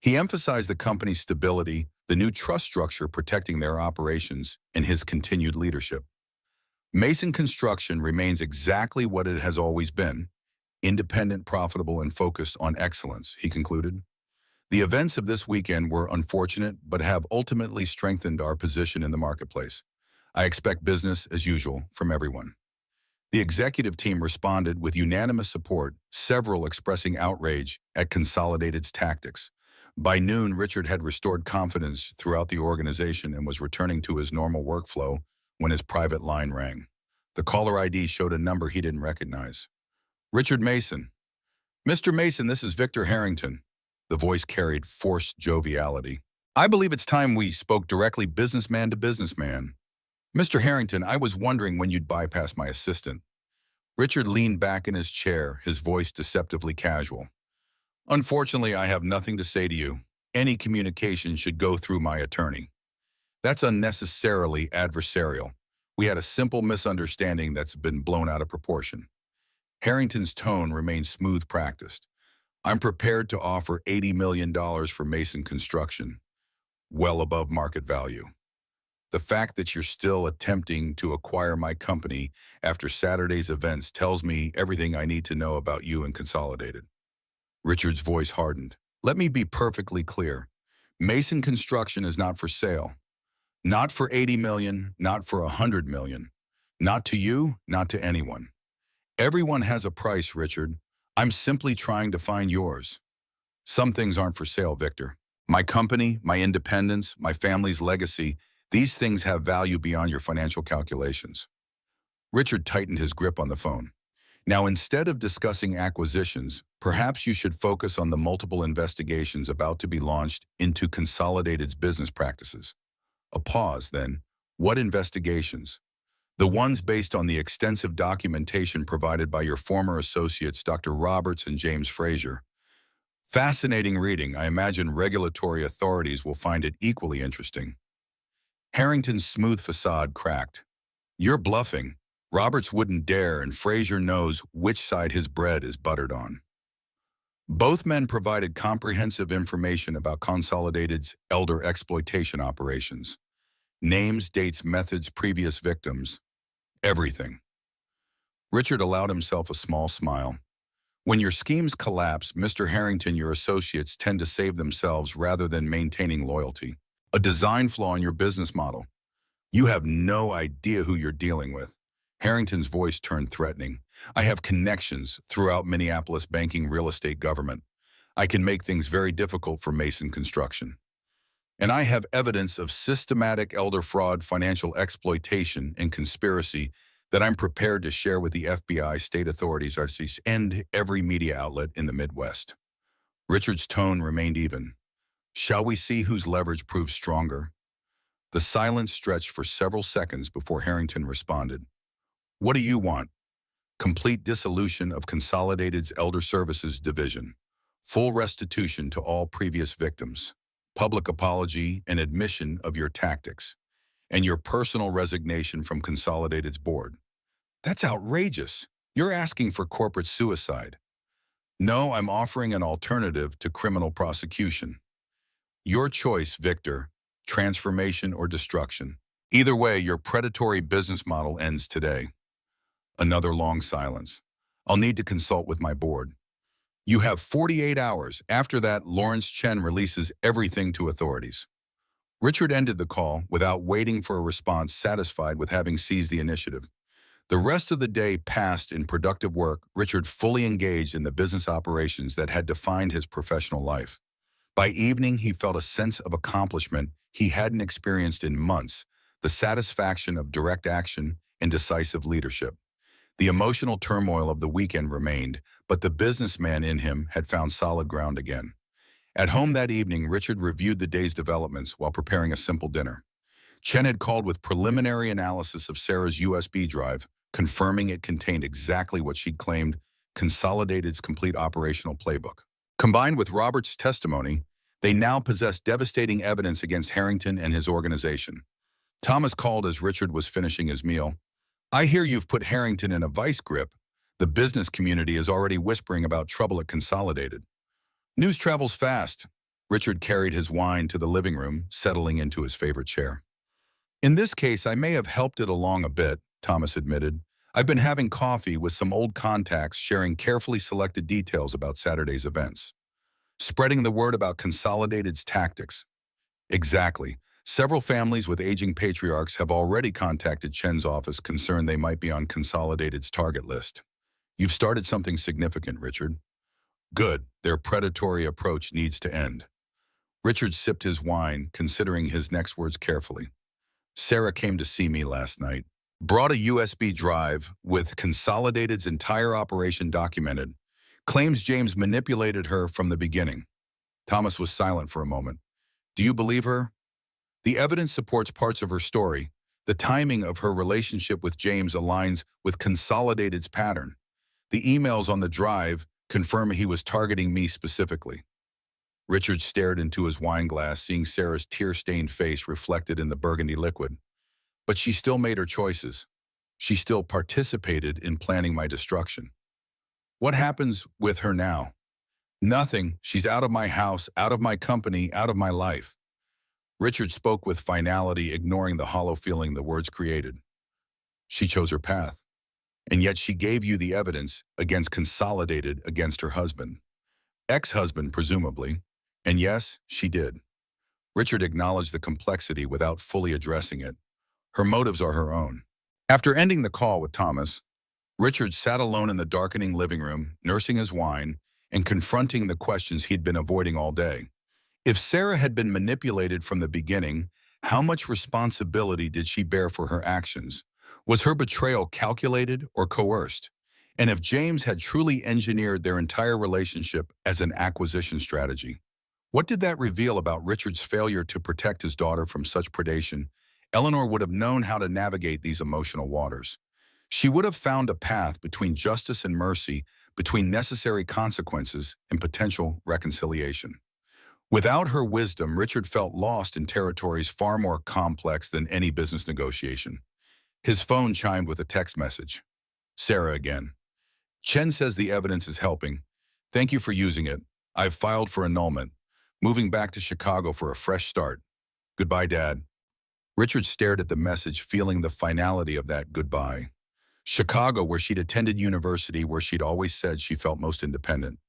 He emphasized the company's stability, the new trust structure protecting their operations, and his continued leadership. Mason Construction remains exactly what it has always been: independent, profitable, and focused on excellence, he concluded. The events of this weekend were unfortunate, but have ultimately strengthened our position in the marketplace. I expect business as usual from everyone. The executive team responded with unanimous support, several expressing outrage at Consolidated's tactics. By noon, Richard had restored confidence throughout the organization and was returning to his normal workflow when his private line rang. The caller ID showed a number he didn't recognize. Richard Mason. Mr. Mason, this is Victor Harrington. The voice carried forced joviality. I believe it's time we spoke directly businessman to businessman. Mr. Harrington, I was wondering when you'd bypass my assistant. Richard leaned back in his chair, his voice deceptively casual. Unfortunately, I have nothing to say to you. Any communication should go through my attorney. That's unnecessarily adversarial. We had a simple misunderstanding that's been blown out of proportion. Harrington's tone remained smooth, practiced. I'm prepared to offer $80 million for Mason Construction, well above market value. The fact that you're still attempting to acquire my company after Saturday's events tells me everything I need to know about you and Consolidated. Richard's voice hardened. Let me be perfectly clear. Mason Construction is not for sale. Not for $80 million, not for $100 million. Not to you, not to anyone. Everyone has a price, Richard. I'm simply trying to find yours. Some things aren't for sale, Victor. My company, my independence, my family's legacy, these things have value beyond your financial calculations. Richard tightened his grip on the phone. Now, instead of discussing acquisitions, perhaps you should focus on the multiple investigations about to be launched into Consolidated's business practices. A pause, then. What investigations? The ones based on the extensive documentation provided by your former associates, Dr. Roberts and James Frazier. Fascinating reading. I imagine regulatory authorities will find it equally interesting. Harrington's smooth facade cracked. You're bluffing. Roberts wouldn't dare, and Frazier knows which side his bread is buttered on. Both men provided comprehensive information about Consolidated's elder exploitation operations. Names, dates, methods, previous victims. Everything. Richard allowed himself a small smile. When your schemes collapse, Mr. Harrington, your associates tend to save themselves rather than maintaining loyalty. A design flaw in your business model. You have no idea who you're dealing with. Harrington's voice turned threatening. I have connections throughout Minneapolis banking, real estate, government. I can make things very difficult for Mason Construction. And I have evidence of systematic elder fraud, financial exploitation, and conspiracy that I'm prepared to share with the FBI, state authorities, RCs, and every media outlet in the Midwest. Richard's tone remained even. Shall we see whose leverage proves stronger? The silence stretched for several seconds before Harrington responded. What do you want? Complete dissolution of Consolidated's Elder Services Division. Full restitution to all previous victims. Public apology and admission of your tactics. And your personal resignation from Consolidated's board. That's outrageous. You're asking for corporate suicide. No, I'm offering an alternative to criminal prosecution. Your choice, Victor, transformation or destruction. Either way, your predatory business model ends today. Another long silence. I'll need to consult with my board. You have 48 hours. After that, Lawrence Chen releases everything to authorities. Richard ended the call without waiting for a response, satisfied with having seized the initiative. The rest of the day passed in productive work, Richard fully engaged in the business operations that had defined his professional life. By evening, he felt a sense of accomplishment he hadn't experienced in months, the satisfaction of direct action and decisive leadership. The emotional turmoil of the weekend remained, but the businessman in him had found solid ground again. At home that evening, Richard reviewed the day's developments while preparing a simple dinner. Chen had called with preliminary analysis of Sarah's USB drive, confirming it contained exactly what she'd claimed, Consolidated's complete operational playbook. Combined with Robert's testimony, they now possessed devastating evidence against Harrington and his organization. Thomas called as Richard was finishing his meal. I hear you've put Harrington in a vice grip. The business community is already whispering about trouble at Consolidated. News travels fast. Richard carried his wine to the living room, settling into his favorite chair. In this case, I may have helped it along a bit, Thomas admitted. I've been having coffee with some old contacts, sharing carefully selected details about Saturday's events. Spreading the word about Consolidated's tactics. Exactly. Several families with aging patriarchs have already contacted Chen's office, concerned they might be on Consolidated's target list. You've started something significant, Richard. Good. Their predatory approach needs to end. Richard sipped his wine, considering his next words carefully. Sarah came to see me last night. Brought a USB drive with Consolidated's entire operation documented. Claims James manipulated her from the beginning. Thomas was silent for a moment. Do you believe her? The evidence supports parts of her story. The timing of her relationship with James aligns with Consolidated's pattern. The emails on the drive confirm he was targeting me specifically. Richard stared into his wine glass, seeing Sarah's tear-stained face reflected in the burgundy liquid. But she still made her choices. She still participated in planning my destruction. What happens with her now? Nothing. She's out of my house, out of my company, out of my life. Richard spoke with finality, ignoring the hollow feeling the words created. She chose her path. And yet she gave you the evidence against Consolidated against her husband. Ex-husband, presumably. And yes, she did. Richard acknowledged the complexity without fully addressing it. Her motives are her own. After ending the call with Thomas, Richard sat alone in the darkening living room, nursing his wine and confronting the questions he'd been avoiding all day. If Sarah had been manipulated from the beginning, how much responsibility did she bear for her actions? Was her betrayal calculated or coerced? And if James had truly engineered their entire relationship as an acquisition strategy, what did that reveal about Richard's failure to protect his daughter from such predation? Eleanor would have known how to navigate these emotional waters. She would have found a path between justice and mercy, between necessary consequences and potential reconciliation. Without her wisdom, Richard felt lost in territories far more complex than any business negotiation. His phone chimed with a text message. Sarah again. Chen says the evidence is helping. Thank you for using it. I've filed for annulment. Moving back to Chicago for a fresh start. Goodbye, Dad. Richard stared at the message, feeling the finality of that goodbye. Chicago, where she'd attended university, where she'd always said she felt most independent.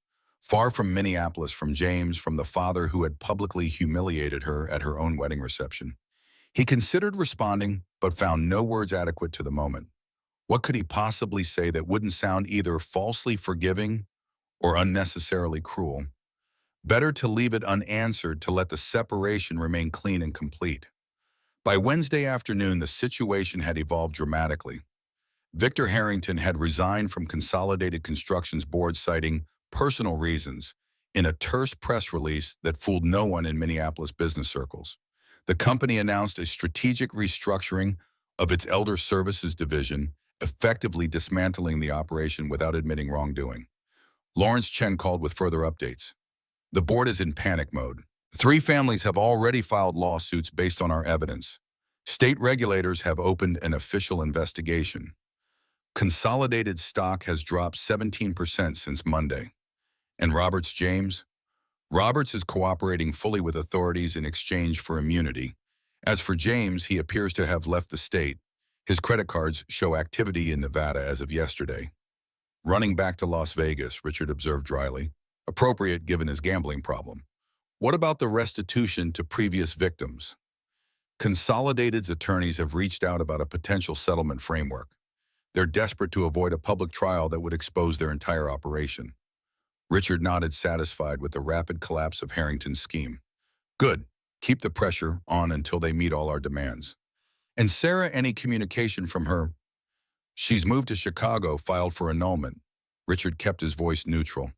Far from Minneapolis, from James, from the father who had publicly humiliated her at her own wedding reception. He considered responding, but found no words adequate to the moment. What could he possibly say that wouldn't sound either falsely forgiving or unnecessarily cruel? Better to leave it unanswered to let the separation remain clean and complete. By Wednesday afternoon, the situation had evolved dramatically. Victor Harrington had resigned from Consolidated Construction's board citing personal reasons in a terse press release that fooled no one in Minneapolis business circles. The company announced a strategic restructuring of its elder services division, effectively dismantling the operation without admitting wrongdoing. Lawrence Chen called with further updates. The board is in panic mode. 3 families have already filed lawsuits based on our evidence. State regulators have opened an official investigation. Consolidated stock has dropped 17% since Monday. And James? Roberts is cooperating fully with authorities in exchange for immunity. As for James, he appears to have left the state. His credit cards show activity in Nevada as of yesterday. Running back to Las Vegas, Richard observed dryly. Appropriate given his gambling problem. What about the restitution to previous victims? Consolidated's attorneys have reached out about a potential settlement framework. They're desperate to avoid a public trial that would expose their entire operation. Richard nodded, satisfied with the rapid collapse of Harrington's scheme. Good. Keep the pressure on until they meet all our demands. And Sarah, any communication from her? She's moved to Chicago, filed for annulment. Richard kept his voice neutral.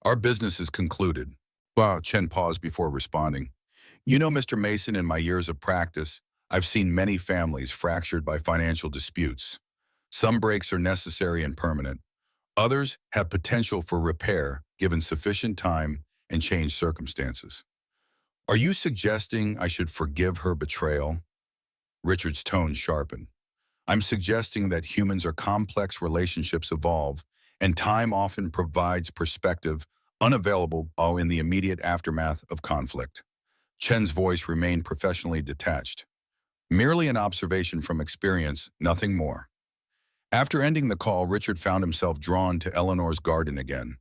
Our business is concluded. Wow, Chen paused before responding. You know, Mr. Mason, in my years of practice, I've seen many families fractured by financial disputes. Some breaks are necessary and permanent. Others have potential for repair, given sufficient time and changed circumstances. Are you suggesting I should forgive her betrayal? Richard's tone sharpened. I'm suggesting that humans are complex, relationships evolve, and time often provides perspective unavailable in the immediate aftermath of conflict. Chen's voice remained professionally detached. Merely an observation from experience, nothing more. After ending the call, Richard found himself drawn to Eleanor's garden again.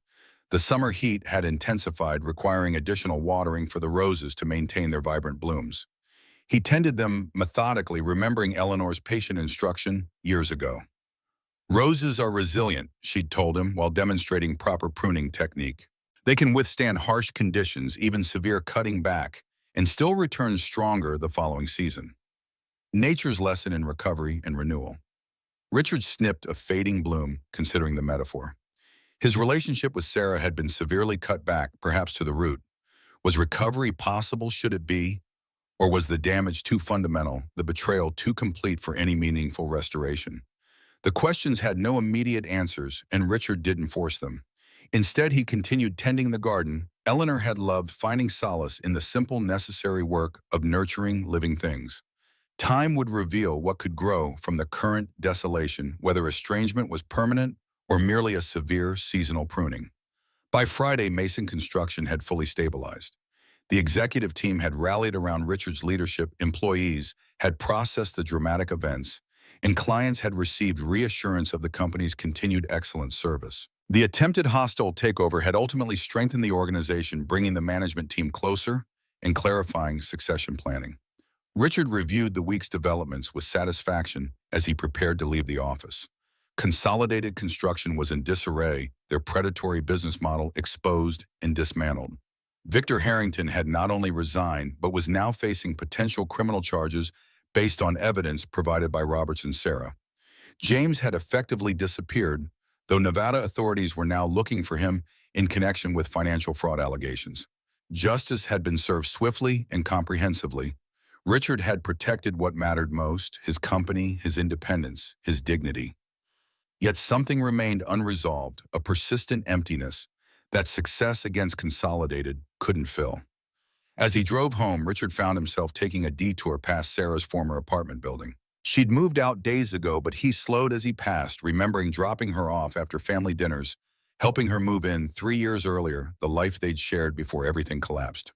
The summer heat had intensified, requiring additional watering for the roses to maintain their vibrant blooms. He tended them methodically, remembering Eleanor's patient instruction years ago. Roses are resilient, she'd told him while demonstrating proper pruning technique. They can withstand harsh conditions, even severe cutting back, and still return stronger the following season. Nature's lesson in recovery and renewal. Richard snipped a fading bloom, considering the metaphor. His relationship with Sarah had been severely cut back, perhaps to the root. Was recovery possible, should it be? Or was the damage too fundamental, the betrayal too complete for any meaningful restoration? The questions had no immediate answers, and Richard didn't force them. Instead, he continued tending the garden. Eleanor had loved finding solace in the simple, necessary work of nurturing living things. Time would reveal what could grow from the current desolation, whether estrangement was permanent or merely a severe seasonal pruning. By Friday, Mason Construction had fully stabilized. The executive team had rallied around Richard's leadership, employees had processed the dramatic events, and clients had received reassurance of the company's continued excellent service. The attempted hostile takeover had ultimately strengthened the organization, bringing the management team closer and clarifying succession planning. Richard reviewed the week's developments with satisfaction as he prepared to leave the office. Consolidated Construction was in disarray, their predatory business model exposed and dismantled. Victor Harrington had not only resigned, but was now facing potential criminal charges based on evidence provided by Roberts and Sarah. James had effectively disappeared, though Nevada authorities were now looking for him in connection with financial fraud allegations. Justice had been served swiftly and comprehensively. Richard had protected what mattered most: his company, his independence, his dignity. Yet something remained unresolved, a persistent emptiness that success against Consolidated couldn't fill. As he drove home, Richard found himself taking a detour past Sarah's former apartment building. She'd moved out days ago, but he slowed as he passed, remembering dropping her off after family dinners, helping her move in 3 years earlier, the life they'd shared before everything collapsed.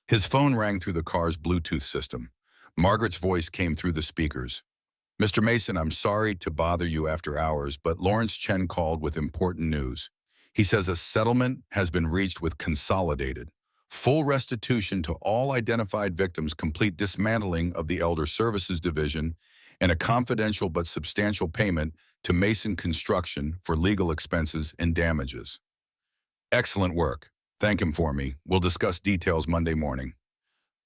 His phone rang through the car's Bluetooth system. Margaret's voice came through the speakers. Mr. Mason, I'm sorry to bother you after hours, but Lawrence Chen called with important news. He says a settlement has been reached with Consolidated. Full restitution to all identified victims, complete dismantling of the Elder Services Division, and a confidential but substantial payment to Mason Construction for legal expenses and damages. Excellent work. Thank him for me. We'll discuss details Monday morning.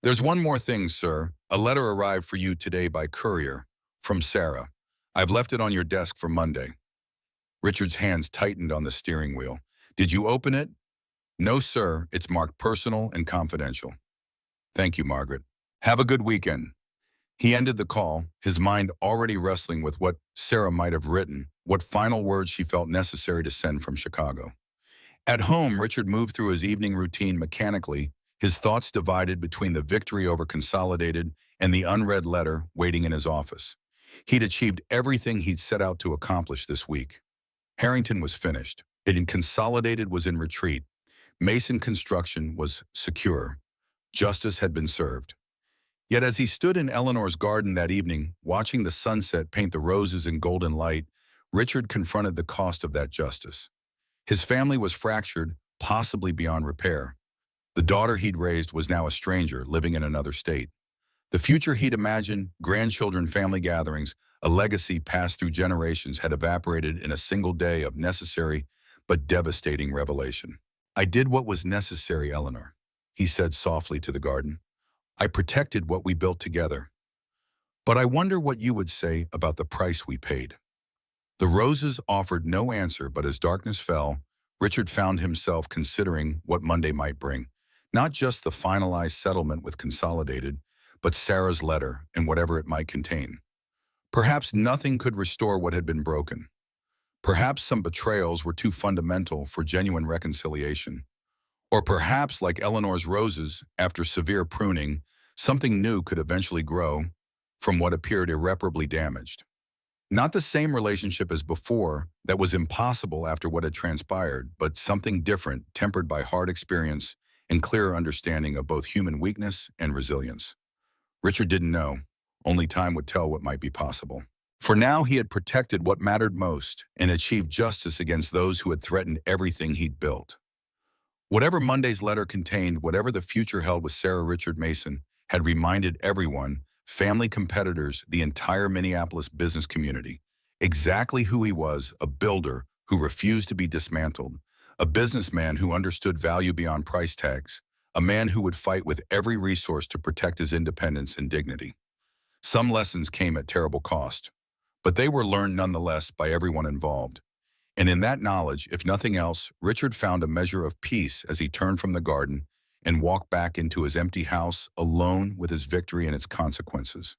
There's one more thing, sir. A letter arrived for you today by courier from Sarah. I've left it on your desk for Monday. Richard's hands tightened on the steering wheel. Did you open it? No, sir. It's marked personal and confidential. Thank you, Margaret. Have a good weekend. He ended the call, his mind already wrestling with what Sarah might have written, what final words she felt necessary to send from Chicago. At home, Richard moved through his evening routine mechanically, his thoughts divided between the victory over Consolidated and the unread letter waiting in his office. He'd achieved everything he'd set out to accomplish this week. Harrington was finished. Consolidated was in retreat. Mason Construction was secure. Justice had been served. Yet as he stood in Eleanor's garden that evening, watching the sunset paint the roses in golden light, Richard confronted the cost of that justice. His family was fractured, possibly beyond repair. The daughter he'd raised was now a stranger living in another state. The future he'd imagined, grandchildren, family gatherings, a legacy passed through generations, had evaporated in a single day of necessary but devastating revelation. I did what was necessary, Eleanor, he said softly to the garden. I protected what we built together. But I wonder what you would say about the price we paid. The roses offered no answer, but as darkness fell, Richard found himself considering what Monday might bring. Not just the finalized settlement with Consolidated, but Sarah's letter and whatever it might contain. Perhaps nothing could restore what had been broken. Perhaps some betrayals were too fundamental for genuine reconciliation. Or perhaps, like Eleanor's roses, after severe pruning, something new could eventually grow from what appeared irreparably damaged. Not the same relationship as before that was impossible after what had transpired, but something different, tempered by hard experience and clearer understanding of both human weakness and resilience. Richard didn't know. Only time would tell what might be possible. For now, he had protected what mattered most and achieved justice against those who had threatened everything he'd built. Whatever Monday's letter contained, whatever the future held with Sarah, Richard Mason had reminded everyone, family, competitors, the entire Minneapolis business community, exactly who he was: a builder who refused to be dismantled, a businessman who understood value beyond price tags, a man who would fight with every resource to protect his independence and dignity. Some lessons came at terrible cost, but they were learned nonetheless by everyone involved. And in that knowledge, if nothing else, Richard found a measure of peace as he turned from the garden and walked back into his empty house, alone with his victory and its consequences.